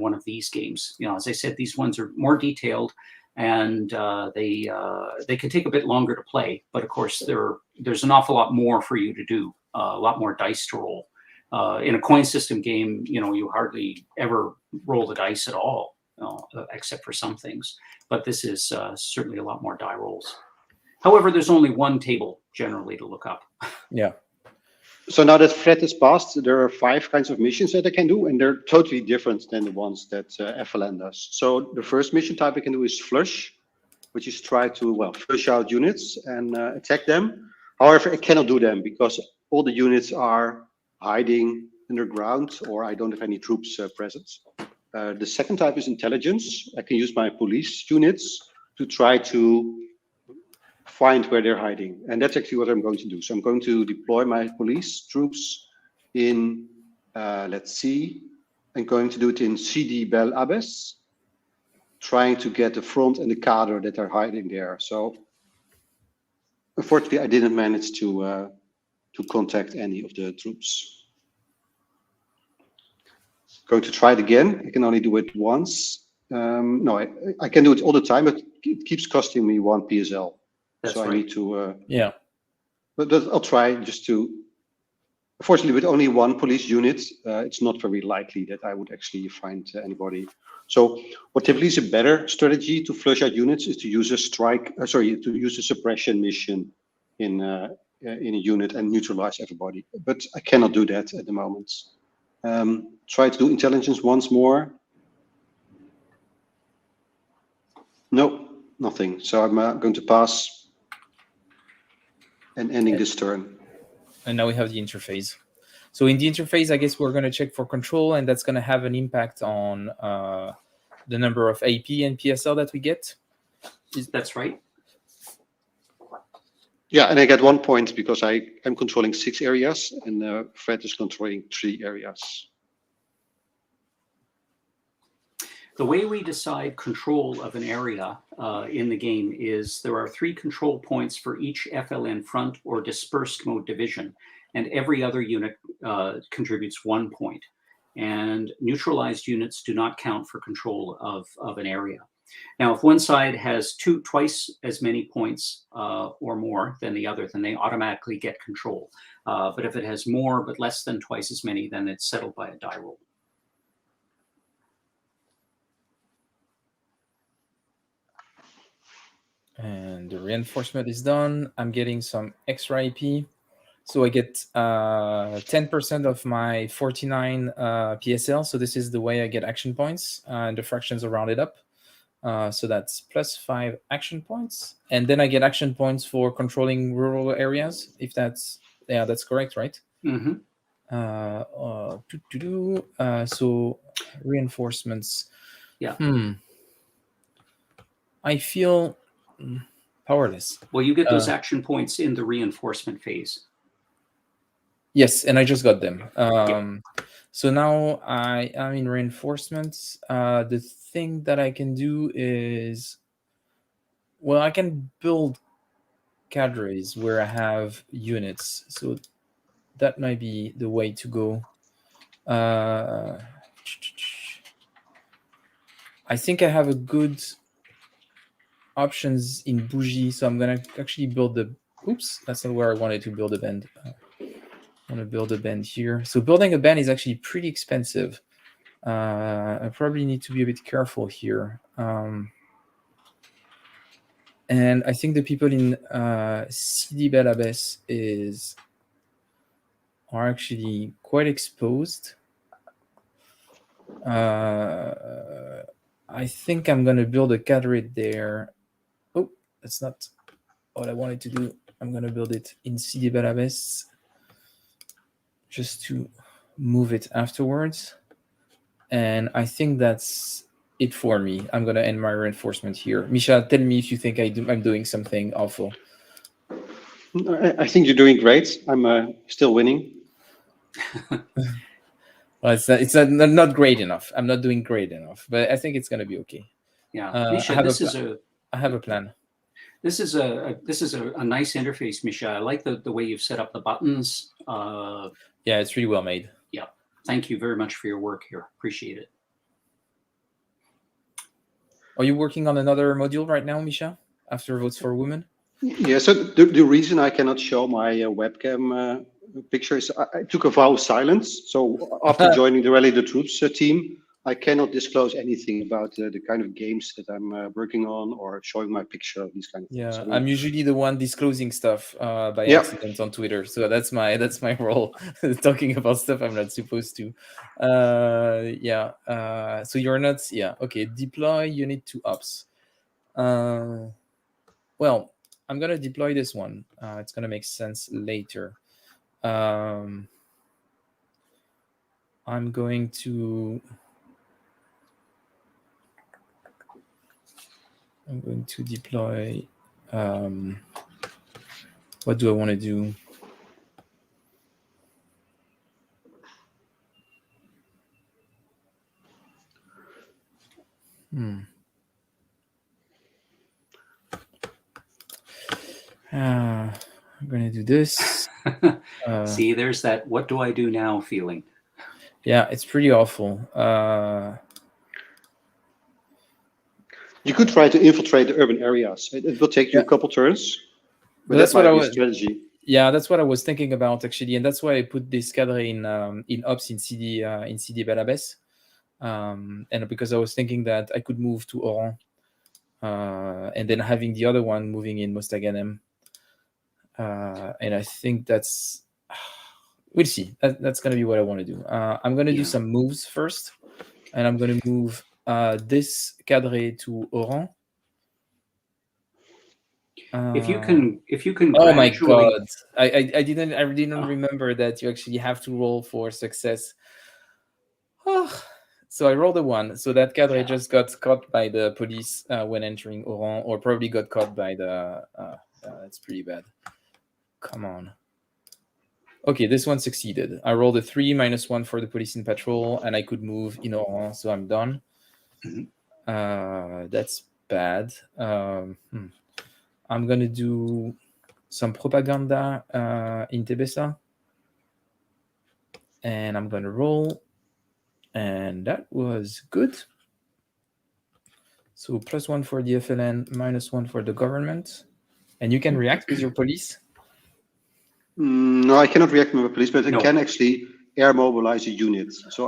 one of these games. As I said, these ones are more detailed. and they can take a bit longer to play. But of course, there's an awful lot more for you to do, a lot more dice to roll. In a coin system game, you hardly ever roll the dice at all, except for some things. But this is certainly a lot more die rolls. However, there's only one table generally to look up. Yeah. So now that Fred has passed, there are 5 kinds of missions that I can do, and they're totally different than the ones that FLN does. So the first mission type I can do is flush, which is try to, flush out units and attack them. However, I cannot do them because all the units are hiding underground, or I don't have any troops present. The second type is intelligence. I can use my police units to try to find where they're hiding, and that's actually what I'm going to do. So I'm going to deploy my police troops in, let's see, I'm going to do it in Sidi Bel Abbes, trying to get the front and the cadre that are hiding there. So unfortunately, I didn't manage to contact any of the troops. Going to try it again. I can only do it once. No, I can do it all the time, but it keeps costing me 1 PSL. That's so right. I need to, Yeah. But I'll try just to, unfortunately, with only 1 police unit, it's not very likely that I would actually find anybody. So what typically is a better strategy to flush out units is to use a to use a suppression mission in a unit and neutralize everybody. But I cannot do that at the moment. Try to do intelligence once more. No, nothing. So I'm going to pass and ending this turn. And now we have the interface. So in the interface, I guess we're going to check for control, and that's going to have an impact on the number of AP and PSL that we get. That's right. Yeah, and I get 1 point because I'm controlling 6 areas, and Fred is controlling 3 areas. The way we decide control of an area in the game is there are 3 control points for each FLN front or dispersed mode division, and every other unit contributes 1 point. And neutralized units do not count for control of an area. Now, if one side has twice as many points or more than the other, then they automatically get control. But if it has more but less than twice as many, then it's settled by a die roll. And the reinforcement is done. I'm getting some extra IP. So I get 10% of my 49 PSL. So this is the way I get action points. And the fractions are rounded up. So that's plus 5 action points. And then I get action points for controlling rural areas, if that's correct, right? Mm-hmm. So reinforcements. Yeah. I feel powerless. Well, you get those action points in the reinforcement phase. Yes, and I just got them. So now I am in reinforcements. The thing that I can do is, well, I can build cadres where I have units. So that might be the way to go. I think I have a good options in bougie, so I'm gonna actually build the. Oops, that's not where I wanted to build a band. I want to build a band here. So building a band is actually pretty expensive. I probably need to be a bit careful here. And I think the people in Sidi Bel Abbes are actually quite exposed. I think I'm going to build a cadre there. Oh, that's not what I wanted to do. I'm going to build it in Sidi Bel Abbes just to move it afterwards. And I think that's it for me. I'm going to end my reinforcement here. Mischa, tell me if you think I'm doing something awful. I think you're doing great. I'm still winning. Well, it's not great enough. I'm not doing great enough, but I think it's going to be okay. Yeah, Mischa, I have a plan. This is a nice interface, Mischa. I like the way you've set up the buttons. Yeah, it's really well made. Yeah, thank you very much for your work here. Appreciate it. Are you working on another module right now, Mischa, after Votes for Women? Yeah, so the reason I cannot show my webcam picture is I took a vow of silence. So after joining the Rally the Troops team, I cannot disclose anything about the kind of games that I'm working on or showing my picture of these kind of things. Yeah, I mean, I'm usually the one disclosing stuff by Yeah. accident on Twitter. So that's my role, talking about stuff I'm not supposed to. So you're not. Yeah. Okay. Deploy unit to ops. Well, I'm gonna deploy this one. It's gonna make sense later. I'm going to deploy. What do I want to do? I'm going to do this. See, there's that "what do I do now" feeling. Yeah, it's pretty awful. You could try to infiltrate the urban areas. It will take you a couple turns, but that's what I was. Strategy. Yeah, that's what I was thinking about actually, and that's why I put this cadre in ops in CD Balabès, and because I was thinking that I could move to Oran, and then having the other one moving in Mostaganem, and I think that's. We'll see. That's going to be what I want to do. I'm going to do some moves first, and I'm going to move this cadre to Oran. If you can. Oh my god! I didn't remember that you actually have to roll for success. So I rolled a 1. So that cadre just got caught by the police when entering Oran, or probably got caught by the. That's pretty bad. Come on. Okay, this one succeeded. I rolled a 3 -1 for the police in patrol, and I could move in Oran, so I'm done. That's bad. I'm gonna do some propaganda in Tebessa, and I'm gonna roll, and that was good. So +1 for the FLN, -1 for the government, and you can react with your police. No, I cannot react with my police, but I can actually air mobilize a unit. So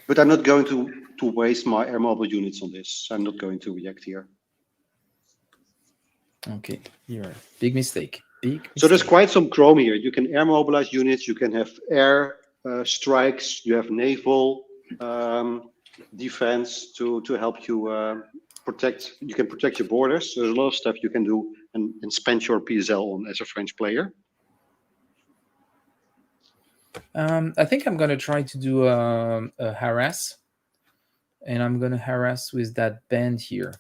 but I'm not going to waste my air mobile units on this. I'm not going to react here. Okay, you're big mistake. So there's quite some chrome here. You can air mobilize units. You can have air strikes. You have naval defense to help you protect. You can protect your borders. There's a lot of stuff you can do and spend your PSL on as a French player. I think I'm gonna try to do a harass, and I'm gonna harass with that band here,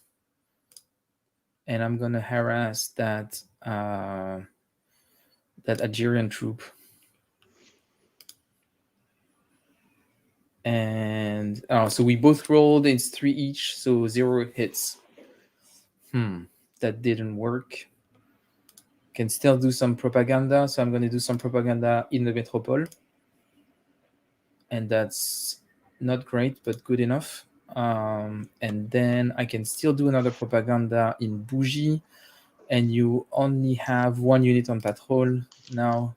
and I'm gonna harass that that Algerian troop, and so we both rolled. It's 3 each, so 0 hits. That didn't work. Can still do some propaganda, so I'm gonna do some propaganda in the metropole. And that's not great, but good enough. And then I can still do another propaganda in Bougie, and you only have 1 unit on patrol now,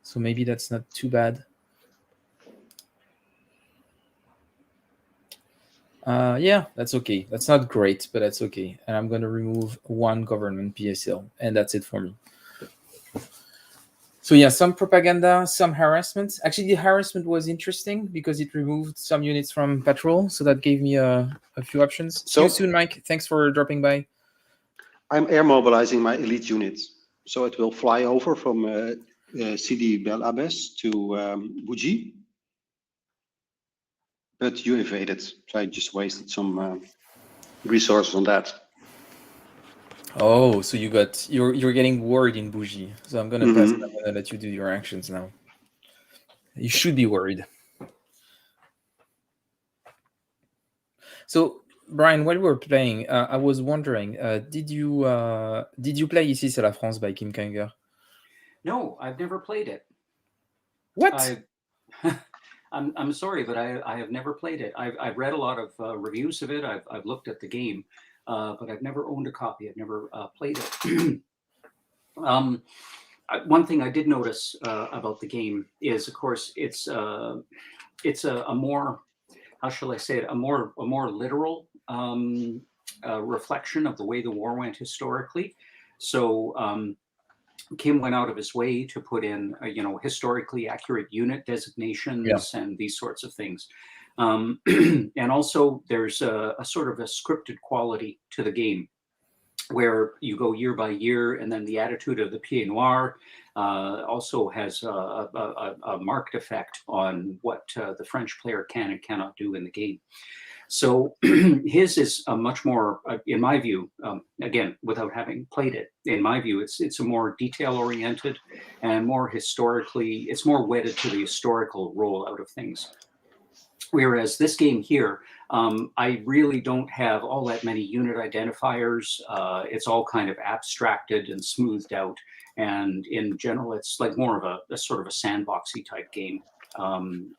so maybe that's not too bad. Yeah, that's okay. That's not great, but that's okay. And I'm going to remove 1 government PSL, and that's it for me. So yeah, some propaganda, some harassment. Actually, the harassment was interesting because it removed some units from patrol, so that gave me a few options. See you soon, Mike. Thanks for dropping by. I'm air mobilizing my elite units, so it will fly over from Sidi Bel Abbes to Bougie. But you evaded, so I just wasted some resources on that. Oh, so you're getting worried in Bougie. So I'm gonna pass. I'm gonna let you do your actions now. You should be worried. So Brian, while we were playing, I was wondering, did you play Ici c'est la France by Kim Kanger? No, I've never played it. What? I'm sorry, but I have never played it. I've read a lot of reviews of it. I've looked at the game, but I've never owned a copy. I've never played it. One thing I did notice about the game is, of course, it's a more, how shall I say it, a more literal reflection of the way the war went historically. So Kim went out of his way to put in, historically accurate unit designations and these sorts of things. And also there's a sort of a scripted quality to the game, where you go year by year, and then the attitude of the Pied Noir also has a marked effect on what the French player can and cannot do in the game. So his is a much more, in my view, again, without having played it, in my view, it's a more detail-oriented and more historically, it's more wedded to the historical rollout of things. Whereas this game here, I really don't have all that many unit identifiers. It's all kind of abstracted and smoothed out. And in general, it's like more of a sort of a sandboxy type game.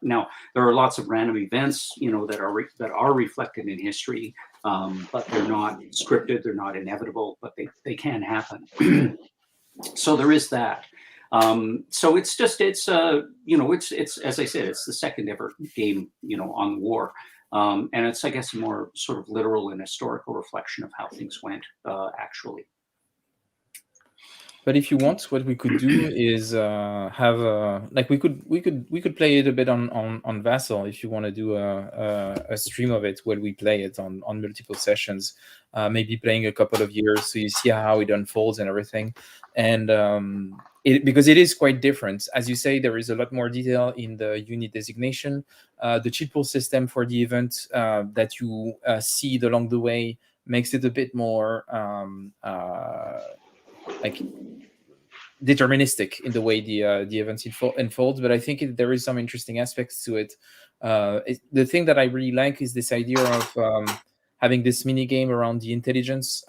Now, there are lots of random events, that are reflected in history, but they're not scripted, they're not inevitable, but they can happen. So there is that. So it's just, it's as I said, it's the second ever game, on the war. And it's, I guess, a more sort of literal and historical reflection of how things went, actually. But if you want, what we could do is have like we could play it a bit on Vassal if you want to do a stream of it where we play it on multiple sessions, maybe playing a couple of years so you see how it unfolds and everything. And because it is quite different. As you say, there is a lot more detail in the unit designation. The cheat pool system for the event that you see along the way makes it a bit more like deterministic in the way the events unfolds. But I think there is some interesting aspects to it. The thing that I really like is this idea of having this mini game around the intelligence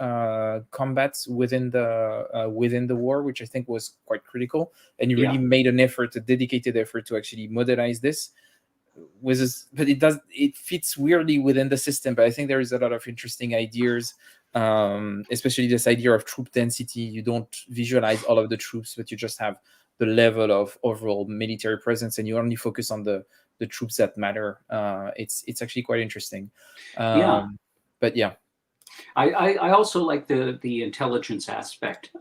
combat within the war, which I think was quite critical. And you really made an effort, a dedicated effort, to actually modelize this. But it fits weirdly within the system. But I think there is a lot of interesting ideas, especially this idea of troop density. You don't visualize all of the troops, but you just have the level of overall military presence, and you only focus on the troops that matter. It's actually quite interesting. But yeah, I also like the intelligence aspect.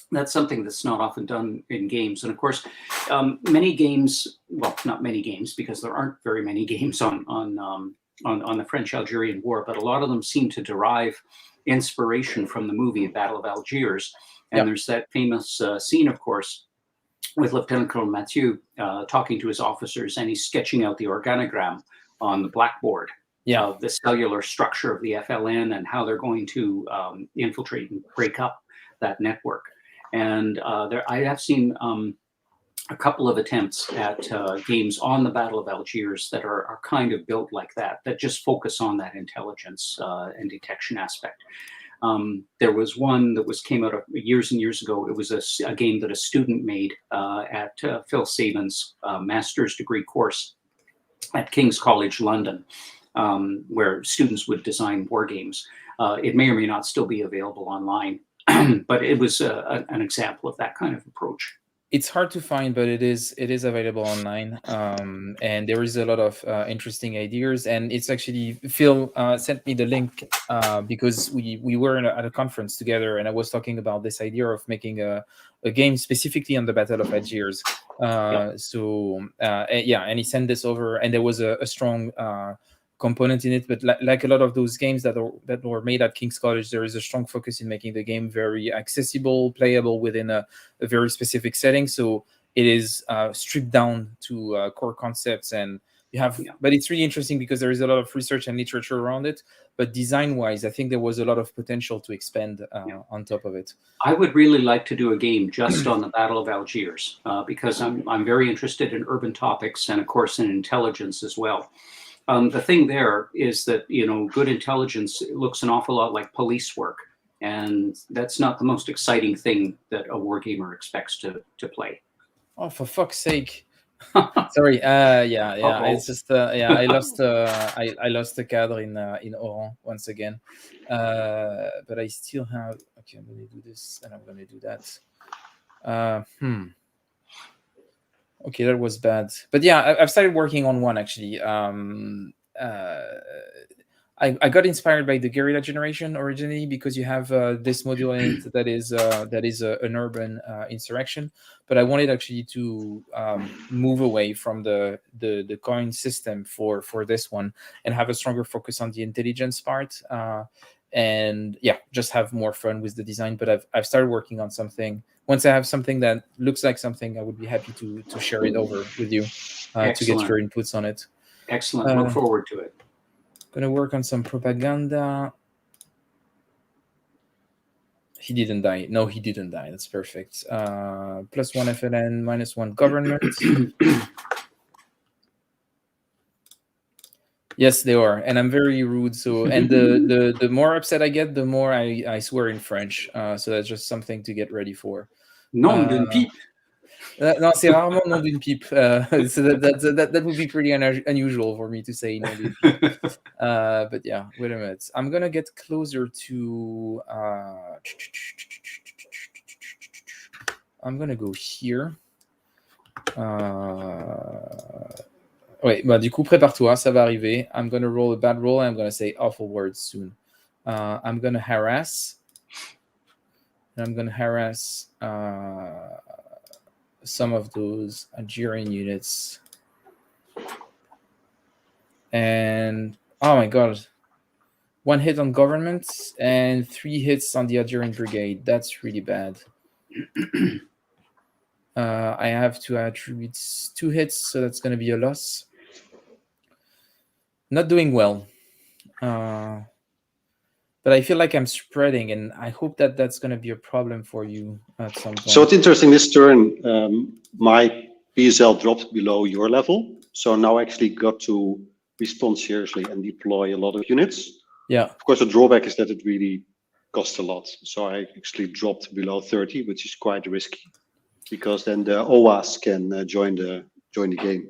That's something that's not often done in games. And of course, many games, well, not many games, because there aren't very many games on the French-Algerian War, but a lot of them seem to derive inspiration from the movie Battle of Algiers. And there's that famous scene, of course, with Lieutenant Colonel Mathieu talking to his officers, and he's sketching out the organogram on the blackboard of the cellular structure of the FLN and how they're going to infiltrate and break up that network. And I have seen a couple of attempts at games on the Battle of Algiers that are kind of built like that just focus on that intelligence and detection aspect. There was one that came out years and years ago. It was a game that a student made at Phil Saban's master's degree course at King's College London, where students would design war games. It may or may not still be available online, but it was an example of that kind of approach. It's hard to find, but it is available online, and there is a lot of interesting ideas. And it's actually Phil sent me the link because we were at a conference together, and I was talking about this idea of making a game specifically on the Battle of Algiers. And he sent this over, and there was a strong component in it. But like a lot of those games that were made at King's College, there is a strong focus in making the game very accessible, playable within a very specific setting. So it is stripped down to core concepts, and you have. But it's really interesting because there is a lot of research and literature around it. But design-wise, I think there was a lot of potential to expand on top of it. I would really like to do a game just on the Battle of Algiers because I'm very interested in urban topics and, of course, in intelligence as well. The thing there is that, good intelligence looks an awful lot like police work. And that's not the most exciting thing that a wargamer expects to play. Oh, for fuck's sake. Sorry. Yeah. Uh-oh. It's just yeah. I lost. I lost the cadre in Oran once again. But I still have. Okay, I'm gonna do this, and I'm gonna do that. Okay, that was bad. But yeah, I've started working on one actually. I got inspired by the guerrilla generation originally because you have this module in it that is an urban insurrection. But I wanted actually to move away from the coin system for this one and have a stronger focus on the intelligence part. And yeah, just have more fun with the design. But I've started working on something. Once I have something that looks like something, I would be happy to share it over with you to get your inputs on it. Excellent. Look forward to it. Gonna work on some propaganda. He didn't die. No, he didn't die. That's perfect. +1 FLN, -1 government. Yes, they are, and I'm very rude. So, and the more upset I get, the more I swear in French. So that's just something to get ready for. Nom d'une pipe. Non, c'est rarement nom d'une pipe. So that would be pretty unusual for me to say nom d'une pipe. But yeah, wait a minute. I'm gonna get closer to. I'm gonna go here. Ouais, bah du coup, prépare-toi, ça va arriver. I'm gonna roll a bad roll and I'm gonna say awful words soon. I'm gonna harass. And I'm gonna harass some of those Algerian units. And oh my god. 1 hit on government and 3 hits on the Algerian brigade. That's really bad. I have to attribute 2 hits, so that's going to be a loss. Not doing well. But I feel like I'm spreading, and I hope that that's going to be a problem for you at some point. So it's interesting, this turn, my PSL dropped below your level. So now I actually got to respond seriously and deploy a lot of units. Yeah. Of course, the drawback is that it really costs a lot. So I actually dropped below 30, which is quite risky, because then the OAS can join the game.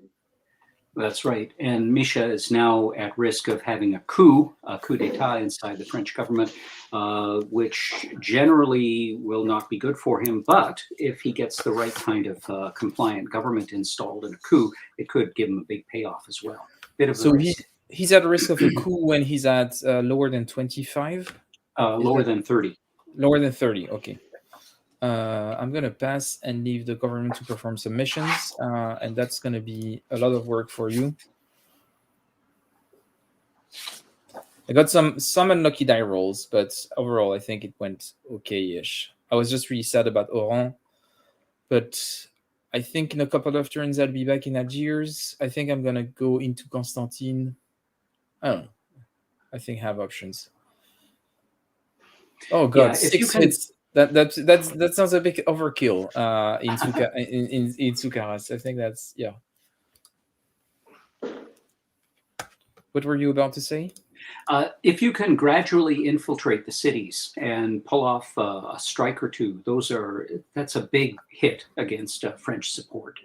That's right. And Mischa is now at risk of having a coup d'etat inside the French government, which generally will not be good for him. But if he gets the right kind of compliant government installed in a coup, it could give him a big payoff as well. Bit of so he's at risk of a coup when he's at lower than 25? Lower than 30. Lower than 30, okay. I'm going to pass and leave the government to perform some missions, and that's going to be a lot of work for you. I got some unlucky die rolls, but overall, I think it went okay-ish. I was just really sad about Oran, but I think in a couple of turns, I'll be back in Algiers. I think I'm going to go into Constantine. I don't know. I think I have options. Oh, God, yeah, 6 hits. That sounds a bit overkill in Sukaras. I think that's, yeah. What were you about to say? If you can gradually infiltrate the cities and pull off a strike or two, that's a big hit against French support.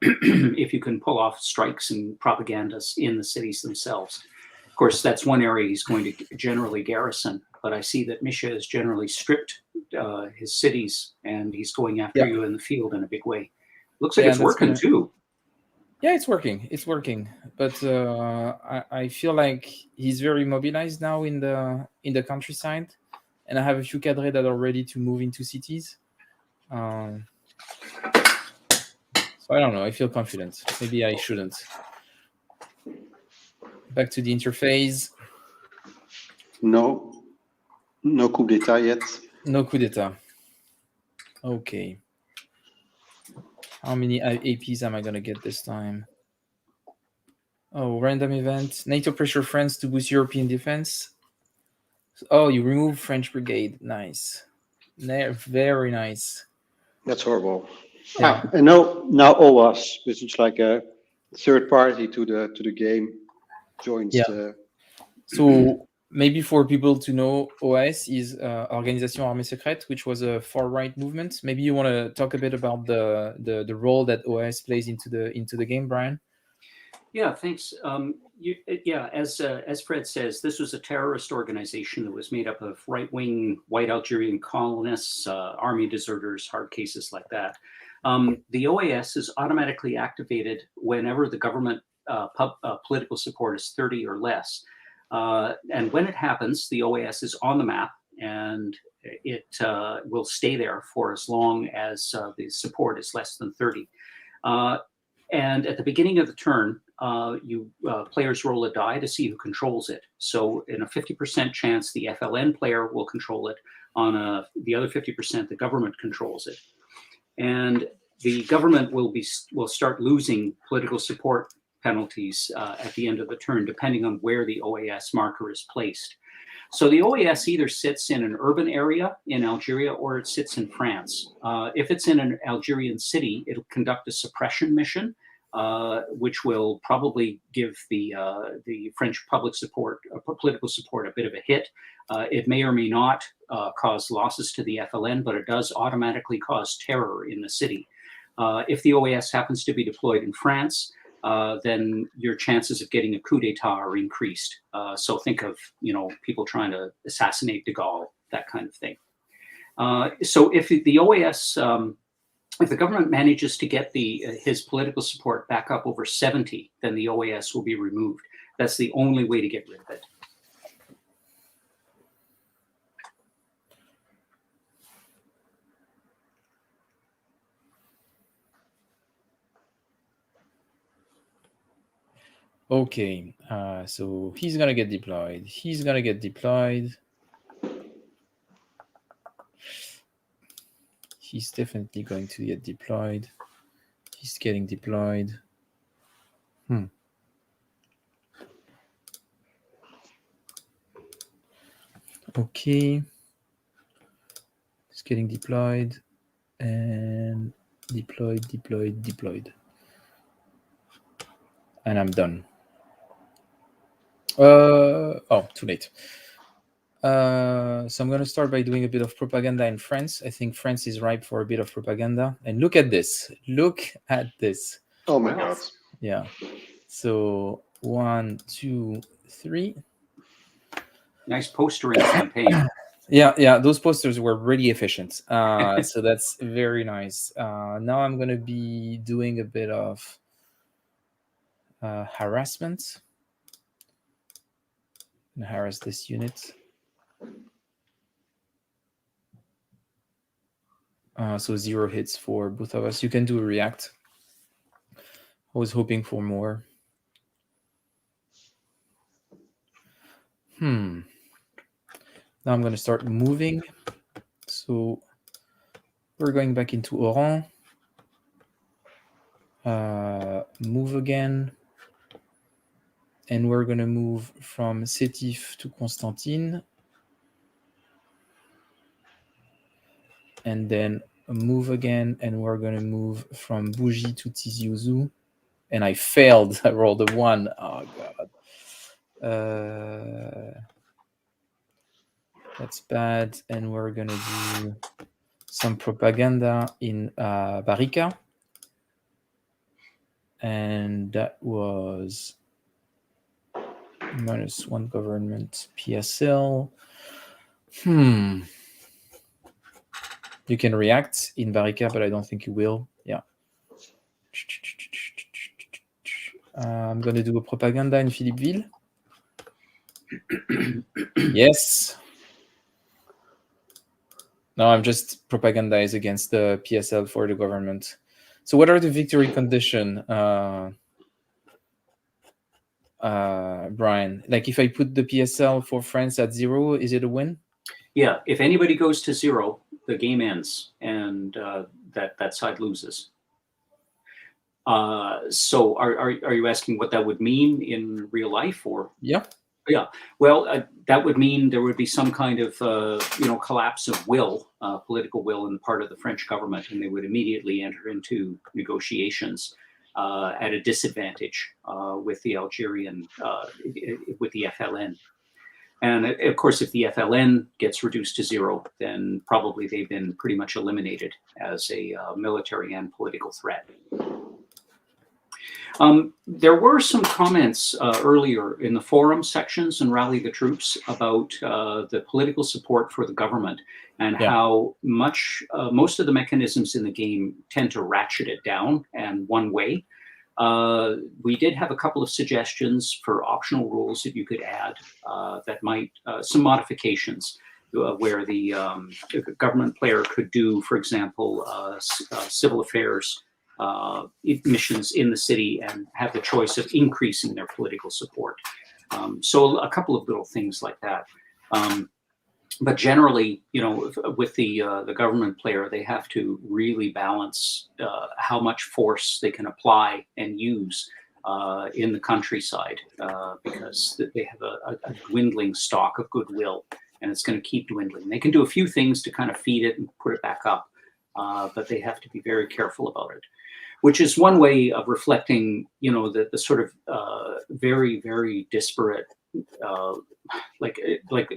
If you can pull off strikes and propagandas in the cities themselves. Of course, that's one area he's going to generally garrison. But I see that Mischa has generally stripped his cities, and he's going after you in the field in a big way. Looks like it's working too. Yeah, it's working. It's working. But I feel like he's very mobilized now in the countryside, and I have a few cadres that are ready to move into cities. So I don't know. I feel confident. Maybe I shouldn't. Back to the interface. No coup d'etat yet. No coup d'etat. Okay. How many APs am I going to get this time? Oh, random event. NATO pressure France to boost European defense. Oh, you remove French brigade. Nice. Very nice. That's horrible. Yeah. And now OAS, which is like a third party to the game, joins the... So maybe for people to know, OAS is Organisation Armée Secrète, which was a far-right movement. Maybe you want to talk a bit about the role that OAS plays into the game, Brian? Yeah, thanks. As Fred says, this was a terrorist organization that was made up of right-wing white Algerian colonists, army deserters, hard cases like that. The OAS is automatically activated whenever the government political support is 30 or less. And when it happens, the OAS is on the map, and it will stay there for as long as the support is less than 30. And at the beginning of the turn, players roll a die to see who controls it. So in a 50% chance, the FLN player will control it. On the other 50%, the government controls it. And the government will start losing political support penalties at the end of the turn, depending on where the OAS marker is placed. So the OAS either sits in an urban area in Algeria or it sits in France. If it's in an Algerian city, it'll conduct a suppression mission, which will probably give the French public support, political support, a bit of a hit. It may or may not cause losses to the FLN, but it does automatically cause terror in the city. If the OAS happens to be deployed in France, then your chances of getting a coup d'etat are increased. So think of, people trying to assassinate de Gaulle, that kind of thing. So if the OAS, if the government manages to get his political support back up over 70, then the OAS will be removed. That's the only way to get rid of it. Okay, so he's gonna get deployed. He's gonna get deployed. He's definitely going to get deployed. He's getting deployed. Okay. He's getting deployed and deployed. And I'm done. Oh, too late. So I'm going to start by doing a bit of propaganda in France. I think France is ripe for a bit of propaganda. And look at this. Look at this. Oh my God. Yeah. So 1, 2, 3. Nice postering campaign. Yeah, those posters were really efficient. So that's very nice. Now I'm going to be doing a bit of harassment. I'm going to harass this unit. So 0 hits for both of us. You can do a react. I was hoping for more. Now I'm going to start moving. So we're going back into Oran. Move again. And we're going to move from Sétif to Constantine. And then move again. And we're going to move from Bougie to Tizi Ouzou. And I failed. I rolled a 1. Oh, God. That's bad. And we're going to do some propaganda in Barika. And that was -1 government PSL. You can react in Barika, but I don't think you will. Yeah. I'm going to do a propaganda in Philippeville. Yes. No, I'm just propagandize against the PSL for the government. So what are the victory condition, Brian? Like if I put the PSL for France at 0, is it a win? Yeah, if anybody goes to 0, the game ends, and that side loses. So are you asking what that would mean in real life, or? Yeah. Yeah, well, that would mean there would be some kind of, collapse of will, political will on the part of the French government, and they would immediately enter into negotiations at a disadvantage with the Algerian, with the FLN. And of course, if the FLN gets reduced to 0, then probably they've been pretty much eliminated as a military and political threat. There were some comments earlier in the forum sections and Rally the Troops about the political support for the government and how much most of the mechanisms in the game tend to ratchet it down and one way. We did have a couple of suggestions for optional rules that you could add that might, some modifications where the government player could do, for example, civil affairs missions in the city and have the choice of increasing their political support. So a couple of little things like that. But generally, you know, with the government player, they have to really balance how much force they can apply and use in the countryside because they have a dwindling stock of goodwill, and it's going to keep dwindling. They can do a few things to kind of feed it and put it back up, but they have to be very careful about it. Which is one way of reflecting, you know, the sort of very, very disparate, like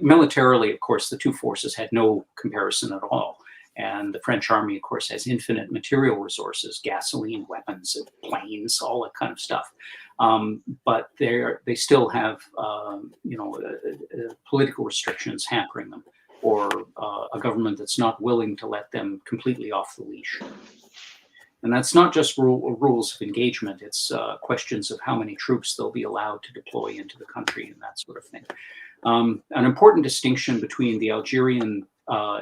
militarily, of course, the two forces had no comparison at all. And the French army, of course, has infinite material resources, gasoline, weapons, planes, all that kind of stuff. But they still have, you know, political restrictions hampering them, or a government that's not willing to let them completely off the leash. And that's not just rules of engagement, it's questions of how many troops they'll be allowed to deploy into the country and that sort of thing. An important distinction between the Algerian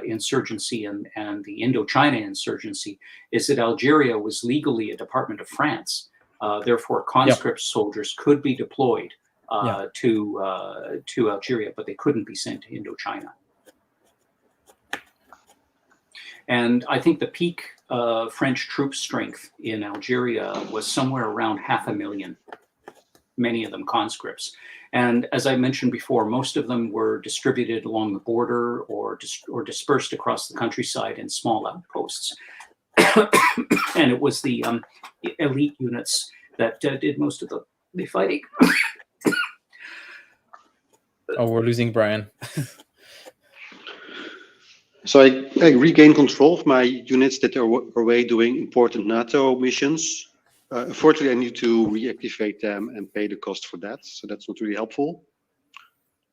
insurgency and the Indochina insurgency is that Algeria was legally a department of France. Therefore, conscript soldiers could be deployed to Algeria, but they couldn't be sent to Indochina. And I think the peak French troop strength in Algeria was somewhere around 500,000, many of them conscripts. And as I mentioned before, most of them were distributed along the border or dispersed across the countryside in small outposts. And it was the elite units that did most of the fighting. Oh, we're losing Brian. So I regained control of my units that are away doing important NATO missions. Unfortunately, I need to reactivate them and pay the cost for that. So that's not really helpful.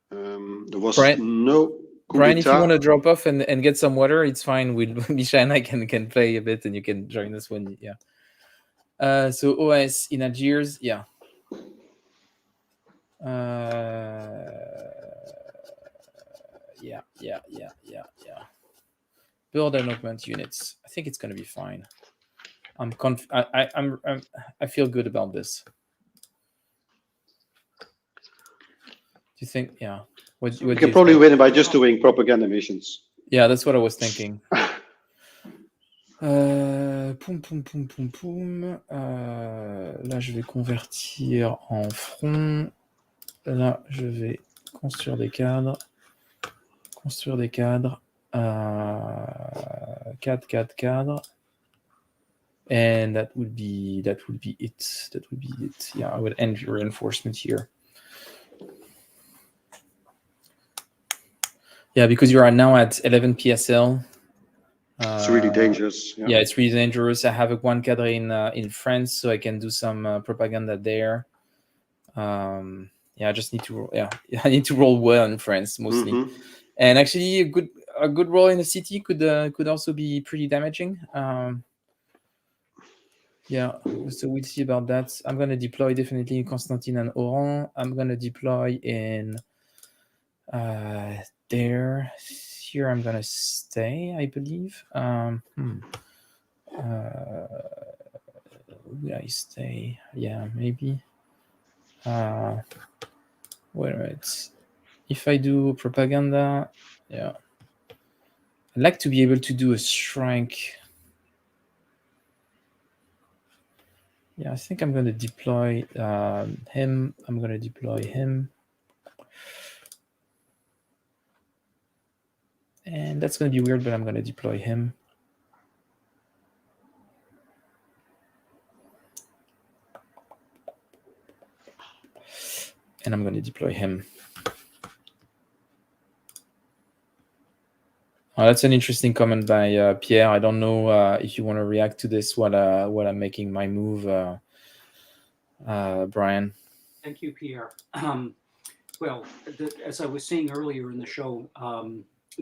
There was no... Brian, if you want to drop off and get some water, it's fine. Mischa and I can play a bit and you can join us when, so OS in Algiers, yeah. Build and augment units. I think it's going to be fine. I feel good about this. Do you think? Yeah. We can probably win by just doing propaganda missions. Yeah, that's what I was thinking. Là, je vais convertir en front. Là, je vais construire des cadres. 4 cadres. And that would be it. Yeah, I would end reinforcement here. Yeah, because you are now at 11 PSL. It's really dangerous. Yeah, it's really dangerous. I have a 1 cadre in France, so I can do some propaganda there. Yeah, I just need to I need to roll well in France mostly. Mm-hmm. And actually, a good roll in the city could also be pretty damaging. Yeah, so we'll see about that. I'm going to deploy definitely in Constantine and Oran. I'm going to deploy in there. Here I'm going to stay, I believe. Will I stay? Yeah, maybe. Wait a minute. If I do propaganda, yeah. I'd like to be able to do a strike. Yeah, I think I'm going to deploy him. I'm going to deploy him. And that's going to be weird, but I'm going to deploy him. And I'm going to deploy him. That's an interesting comment by Pierre. I don't know if you want to react to this while I'm making my move, Brian. Thank you, Pierre. Well, as I was saying earlier in the show,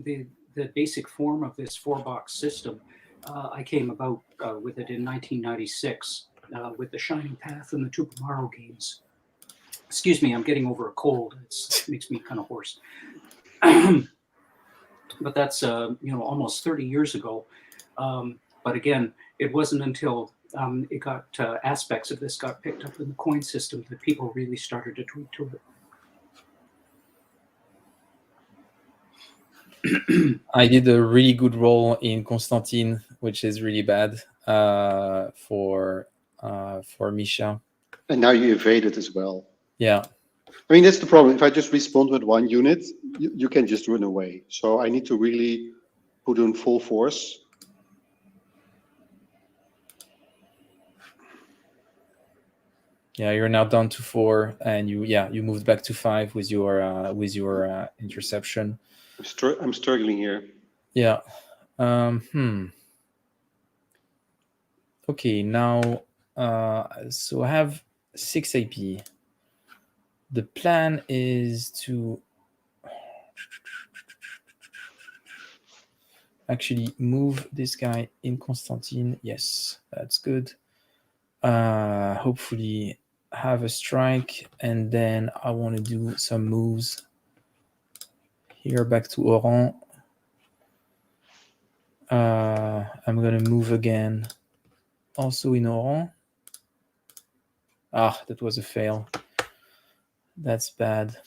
the basic form of this 4-box system, I came about with it in 1996 with the Shining Path and the Tupamaro games. Excuse me, I'm getting over a cold. It makes me kind of hoarse. But that's almost 30 years ago. But again, it wasn't until it got aspects of this got picked up in the coin system that people really started to tweak to it. I did a really good roll in Constantine, which is really bad for Mischa. And now you evaded as well. Yeah. I mean, that's the problem. If I just respond with one unit, you can just run away. So I need to really put on full force. Yeah, you're now down to 4, and you moved back to 5 with your interception. I'm struggling here. Yeah. Okay, now so I have 6 AP. The plan is to actually move this guy in Constantine. Yes, that's good. Hopefully have a strike, and then I want to do some moves here back to Oran. I'm gonna move again also in Oran. That was a fail. That's bad.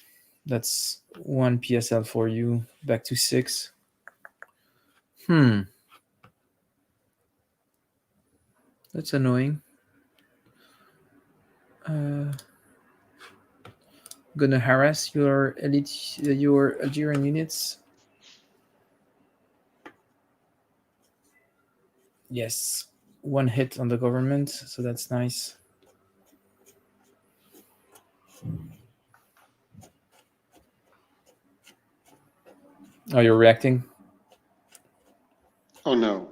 That's 1 PSL for you. Back to 6. That's annoying. Gonna harass your elite, your Algerian units. Yes, 1 hit on the government, so that's nice. Oh, you're reacting? Oh no.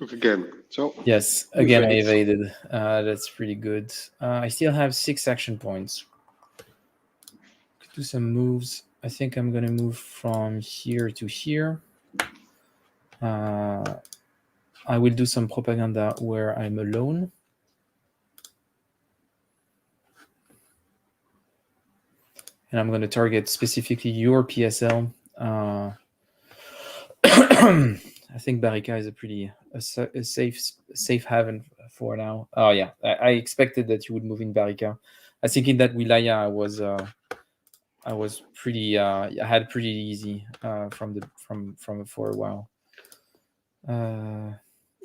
Look again. So yes, again I evaded. That's pretty good. I still have 6 action points. Could do some moves. I think I'm gonna move from here to here. I will do some propaganda where I'm alone. And I'm going to target specifically your PSL. I think Barika is a safe haven for now. Oh yeah, I expected that you would move in Barika. I think in that wilaya I was pretty I had pretty easy from for a while.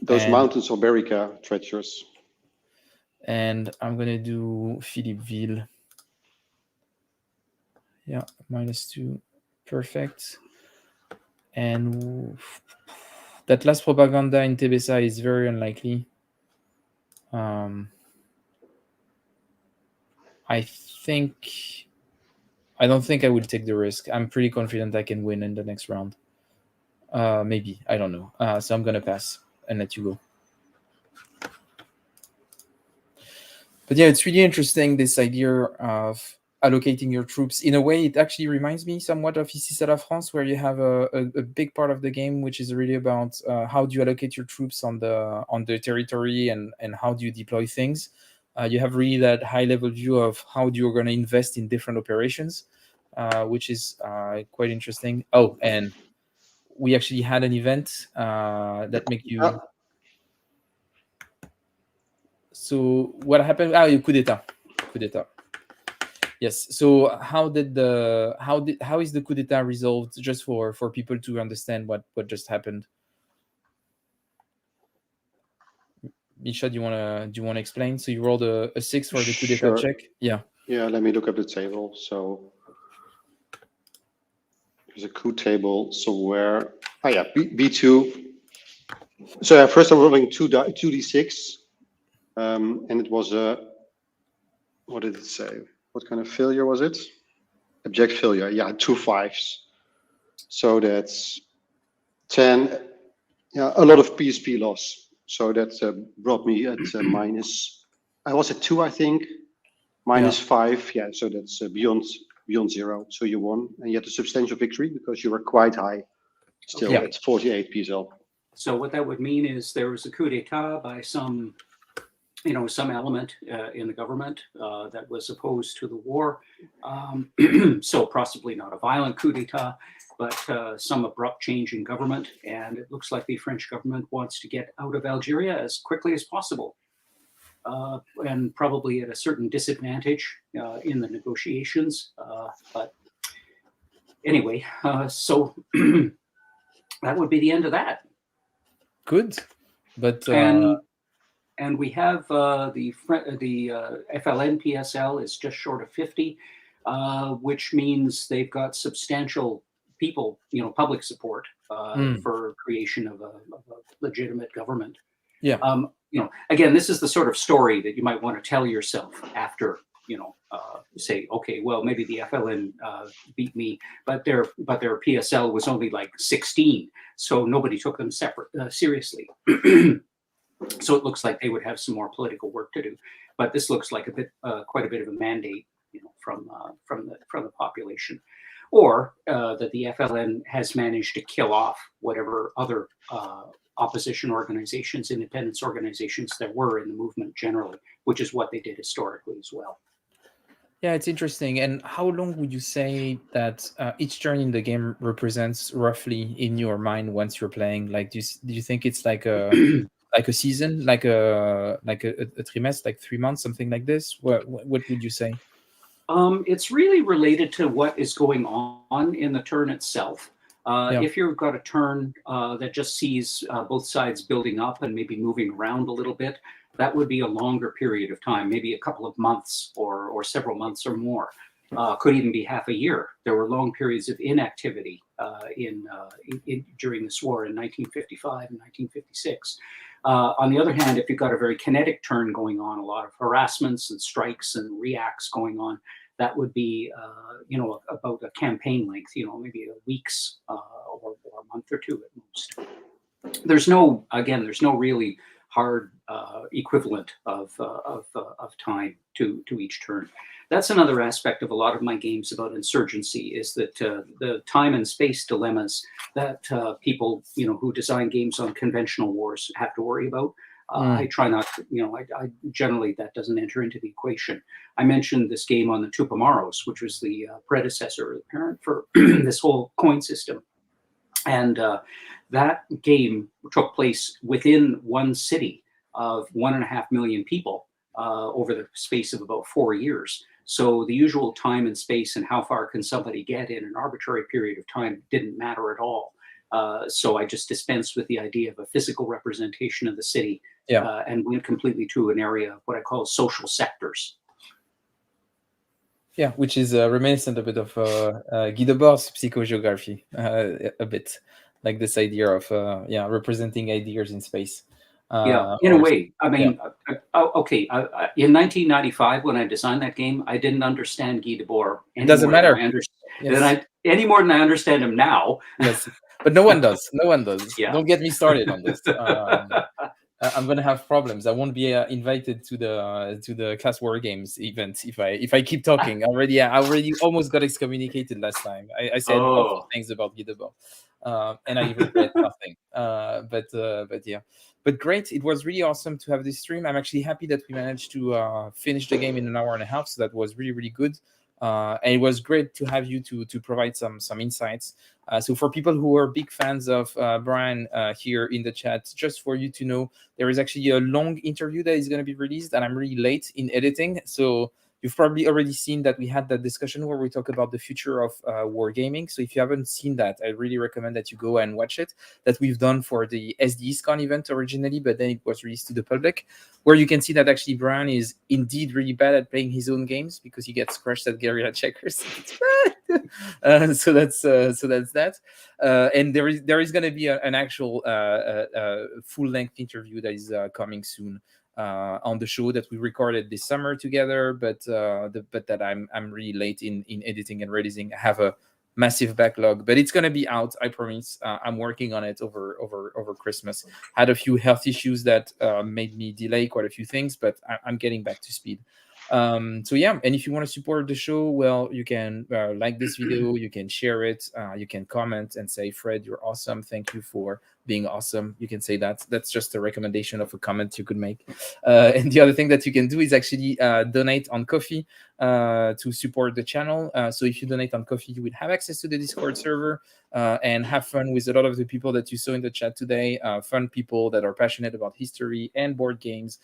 Those mountains of Barika treacherous. And I'm gonna do Philippeville. Yeah, -2. Perfect. And that last propaganda in Tebessa is very unlikely. I don't think I will take the risk. I'm pretty confident I can win in the next round. Maybe, I don't know. So I'm gonna pass and let you go. But yeah, it's really interesting, this idea of allocating your troops. In a way, it actually reminds me somewhat of Ici c'est la France, where you have a big part of the game which is really about how do you allocate your troops on the territory and how do you deploy things. You have really that high-level view of how you're going to invest in different operations, which is quite interesting. Oh, and we actually had an event that make you... So what happened? Coup d'etat. Yes. So how is the coup d'etat resolved? Just for people to understand what just happened. Mischa, do you wanna explain? So you rolled a 6 for the coup d'etat check. Yeah. Yeah. Let me look up the table. So there's a coup table somewhere. Oh yeah, B2. So first I'm rolling 2d6, and it was a... What did it say? What kind of failure was it? Abject failure. Yeah, 2 5s. So that's 10, yeah, a lot of PSP loss. So that brought me at minus. I was at 2, I think. -5. Yeah, so that's beyond 0. So you won, and you had a substantial victory because you were quite high, still at 48 PSL. So what that would mean is there was a coup d'état by some element in the government that was opposed to the war. So possibly not a violent coup d'état, but some abrupt change in government. And it looks like the French government wants to get out of Algeria as quickly as possible. And probably at a certain disadvantage in the negotiations. But anyway, so that would be the end of that. Good. But and we have the FLN PSL is just short of 50, which means they've got substantial people, public support for creation of a legitimate government. Yeah. Again, this is the sort of story that you might want to tell yourself after, say, okay, well, maybe the FLN beat me, but their PSL was only like 16, so nobody took them seriously. So it looks like they would have some more political work to do, but this looks like quite a bit of a mandate, from the population, or that the FLN has managed to kill off whatever other opposition organizations, independence organizations there were in the movement generally, which is what they did historically as well. Yeah, it's interesting. And how long would you say that each turn in the game represents roughly in your mind once you're playing? Like, do you think it's like a like a season, like a trimester, like 3 months, something like this? What would you say? It's really related to what is going on in the turn itself. If you've got a turn that just sees both sides building up and maybe moving around a little bit, that would be a longer period of time, maybe a couple of months or several months or more. Could even be half a year. There were long periods of inactivity during this war in 1955 and 1956. On the other hand, if you've got a very kinetic turn going on, a lot of harassments and strikes and reacts going on, that would be, about a campaign length, maybe a week's or a month or two at most. There's no really hard equivalent of time to each turn. That's another aspect of a lot of my games about insurgency, is that the time and space dilemmas that people, who design games on conventional wars have to worry about. I try not to, I generally, that doesn't enter into the equation. I mentioned this game on the Tupamaros, which was the predecessor or the parent for this whole coin system. And that game took place within one city of 1.5 million people over the space of about 4 years. So the usual time and space and how far can somebody get in an arbitrary period of time didn't matter at all. So I just dispensed with the idea of a physical representation of the city and went completely to an area of what I call social sectors. Yeah, which is reminiscent a bit of Guy Debord's psychogeography, a bit like this idea of representing ideas in space. In a way. I mean, okay. In 1995, when I designed that game, I didn't understand Guy Debord. It doesn't matter. Any more than I understand him now. Yes, but no one does. No one does. Yeah. Don't get me started on this. I'm gonna have problems. I won't be invited to the Class War Games event if I keep talking. I already almost got excommunicated last time. I said awful things about Guy Debord, and I regret nothing. But great. It was really awesome to have this stream. I'm actually happy that we managed to finish the game in an hour and a half. So that was really, really good. And it was great to have you to provide some insights. So for people who are big fans of Brian here in the chat, just for you to know, there is actually a long interview that is going to be released, and I'm really late in editing. So you've probably already seen that we had that discussion where we talk about the future of wargaming. So if you haven't seen that, I really recommend that you go and watch it. That we've done for the SDEscon event originally, but then it was released to the public, where you can see that actually Brian is indeed really bad at playing his own games because he gets crushed at guerrilla checkers. So that's that. And there is going to be an actual full-length interview that is coming soon. On the show that we recorded this summer together, but that I'm really late in editing and releasing. I have a massive backlog, but it's going to be out, I promise. I'm working on it over Christmas. Had a few health issues that made me delay quite a few things, but I'm getting back to speed. So yeah, and if you want to support the show, well, you can like this video, you can share it, you can comment and say, Fred, you're awesome, thank you for being awesome. You can say that. That's just a recommendation of a comment you could make. And the other thing that you can do is actually donate on Ko-fi to support the channel. So if you donate on Ko-fi, you will have access to the Discord server and have fun with a lot of the people that you saw in the chat today. Fun people that are passionate about history and board games.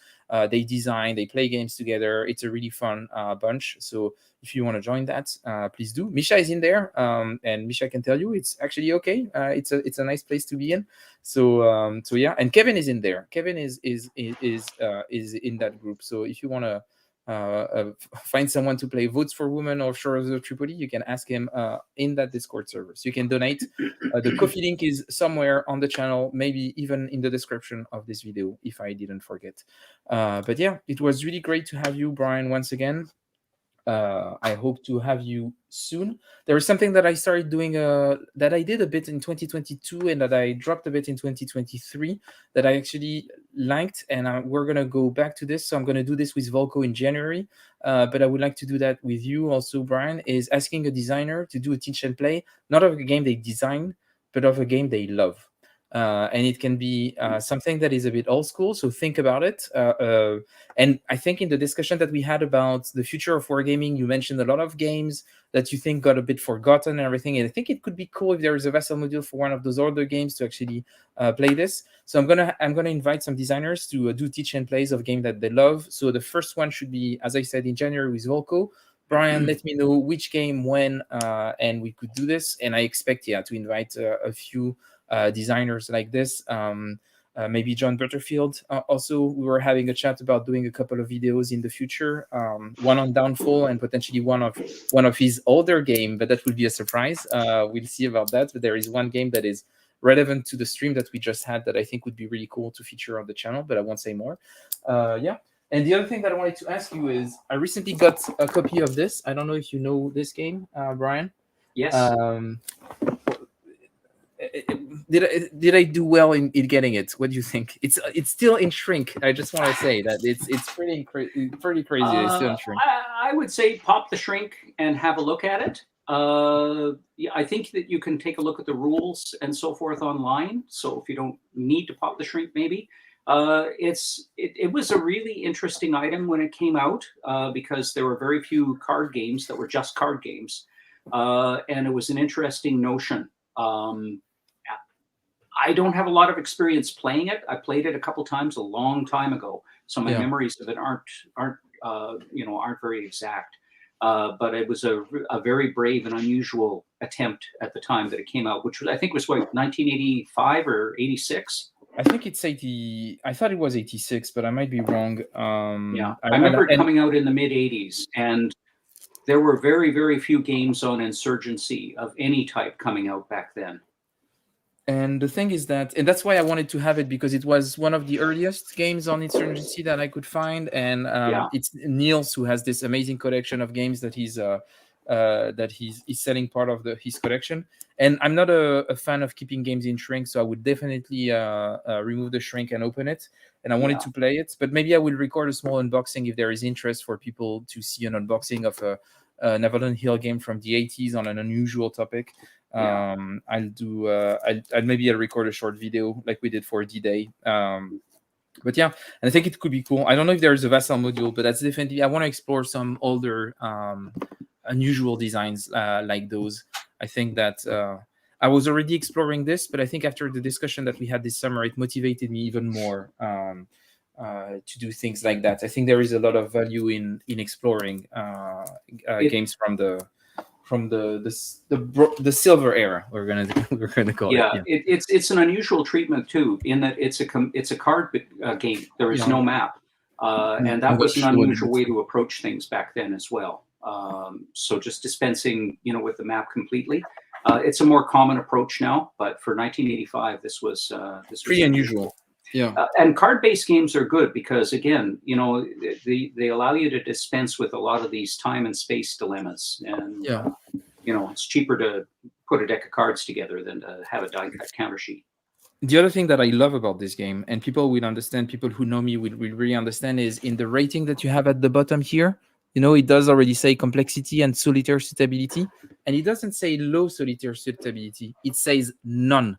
They design, they play games together. It's a really fun bunch. So if you want to join that, please do. Mischa is in there, and Mischa can tell you it's actually okay. It's a nice place to be in. So yeah, and Kevin is in there. Kevin is in that group. So if you want to find someone to play Votes for Women or Shores of Tripoli, you can ask him in that Discord server. So you can donate. The Ko-fi link is somewhere on the channel, maybe even in the description of this video, if I didn't forget. But yeah, it was really great to have you, Brian, once again. I hope to have you soon. There is something that I started doing that I did a bit in 2022 and that I dropped a bit in 2023 that I actually liked, and we're going to go back to this. So I'm going to do this with Volko in January, but I would like to do that with you also, Brian, is asking a designer to do a teach and play, not of a game they design, but of a game they love. And it can be something that is a bit old school, so think about it. And I think in the discussion that we had about the future of wargaming, you mentioned a lot of games that you think got a bit forgotten and everything. And I think it could be cool if there is a vessel module for one of those older games to actually play this. So I'm gonna invite some designers to do teach and plays of game that they love. So the first one should be, as I said, in January with Volko. Brian, let me know which game, when, and we could do this. And I expect, yeah, to invite a few designers like this. Maybe John Butterfield. Also, we were having a chat about doing a couple of videos in the future, one on Downfall and potentially one of his older game, but that will be a surprise. We'll see about that. But there is one game that is relevant to the stream that we just had that I think would be really cool to feature on the channel, but I won't say more. Yeah. And the other thing that I wanted to ask you is, I recently got a copy of this. I don't know if you know this game, Brian. Yes. Did I do well in getting it? What do you think? It's still in shrink. I just want to say that it's pretty crazy. It's still in shrink. I would say pop the shrink and have a look at it. Yeah, I think that you can take a look at the rules and so forth online. So if you don't need to pop the shrink, maybe. It was a really interesting item when it came out because there were very few card games that were just card games. And it was an interesting notion. I don't have a lot of experience playing it. I played it a couple times a long time ago, so my memories of it aren't very exact. But it was a very brave and unusual attempt at the time that it came out, which I think was what, 1985 or 86. I think it's 80. I thought it was 86, but I might be wrong. Yeah, I remember it coming out in the mid 80s, and there were very, very few games on insurgency of any type coming out back then. And the thing is that, and that's why I wanted to have it, because it was one of the earliest games on insurgency that I could find. And it's Niels who has this amazing collection of games that he's selling part of his collection. And I'm not a fan of keeping games in shrink, so I would definitely remove the shrink and open it. And I wanted to play it, but maybe I will record a small unboxing if there is interest for people to see an unboxing of a Avalon Hill game from the 80s on an unusual topic. I'll record a short video like we did for D-Day. But yeah, and I think it could be cool. I don't know if there's a Vassal module, but that's definitely, I want to explore some older unusual designs like those. I think that I was already exploring this, but I think after the discussion that we had this summer, it motivated me even more to do things like that. I think there is a lot of value in exploring games from the silver era. We're gonna call it. Yeah, it's an unusual treatment too, in that it's a card game. There is no map, and that was an unusual way to approach things back then as well. So just dispensing, with the map completely. It's a more common approach now, but for 1985, this was pretty unusual. Yeah, and card-based games are good because, again, they allow you to dispense with a lot of these time and space dilemmas, and it's cheaper to put a deck of cards together than to have a die cut counter sheet. The other thing that I love about this game, and people will understand, people who know me will really understand, is in the rating that you have at the bottom here, it does already say complexity and solitaire suitability, and it doesn't say low solitaire suitability. It says none.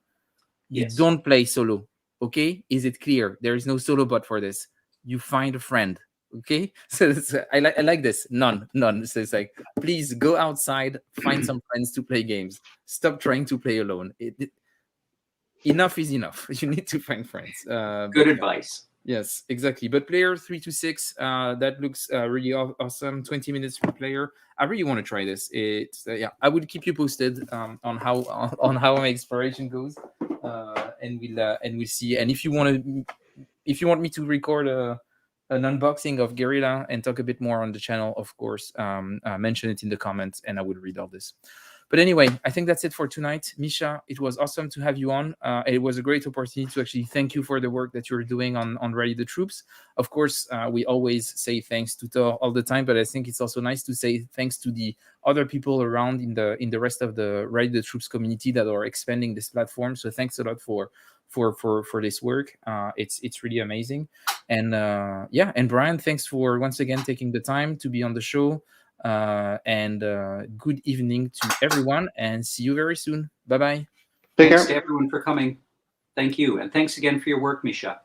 You don't play solo. Okay? Is it clear? There is no solo bot for this. You find a friend. Okay? So I like this. None. So it's like, please go outside, find some friends to play games. Stop trying to play alone. Enough is enough. You need to find friends. Good advice. Yes, exactly. But player 3 to 6, that looks really awesome. 20 minutes per player. I really want to try this. It's I will keep you posted on how my exploration goes, and we'll see. And if you want me to record an unboxing of Guerrilla and talk a bit more on the channel, of course, mention it in the comments, and I will read all this. But anyway, I think that's it for tonight. Mischa, it was awesome to have you on. It was a great opportunity to actually thank you for the work that you're doing on Rally the Troops. Of course, we always say thanks to Thor all the time, but I think it's also nice to say thanks to the other people around in the rest of the Rally the Troops community that are expanding this platform. So thanks a lot for this work. It's really amazing. And and Brian, thanks for once again taking the time to be on the show. And good evening to everyone, and see you very soon. Bye-bye. Thanks to everyone for coming. Thank you. And thanks again for your work, Mischa.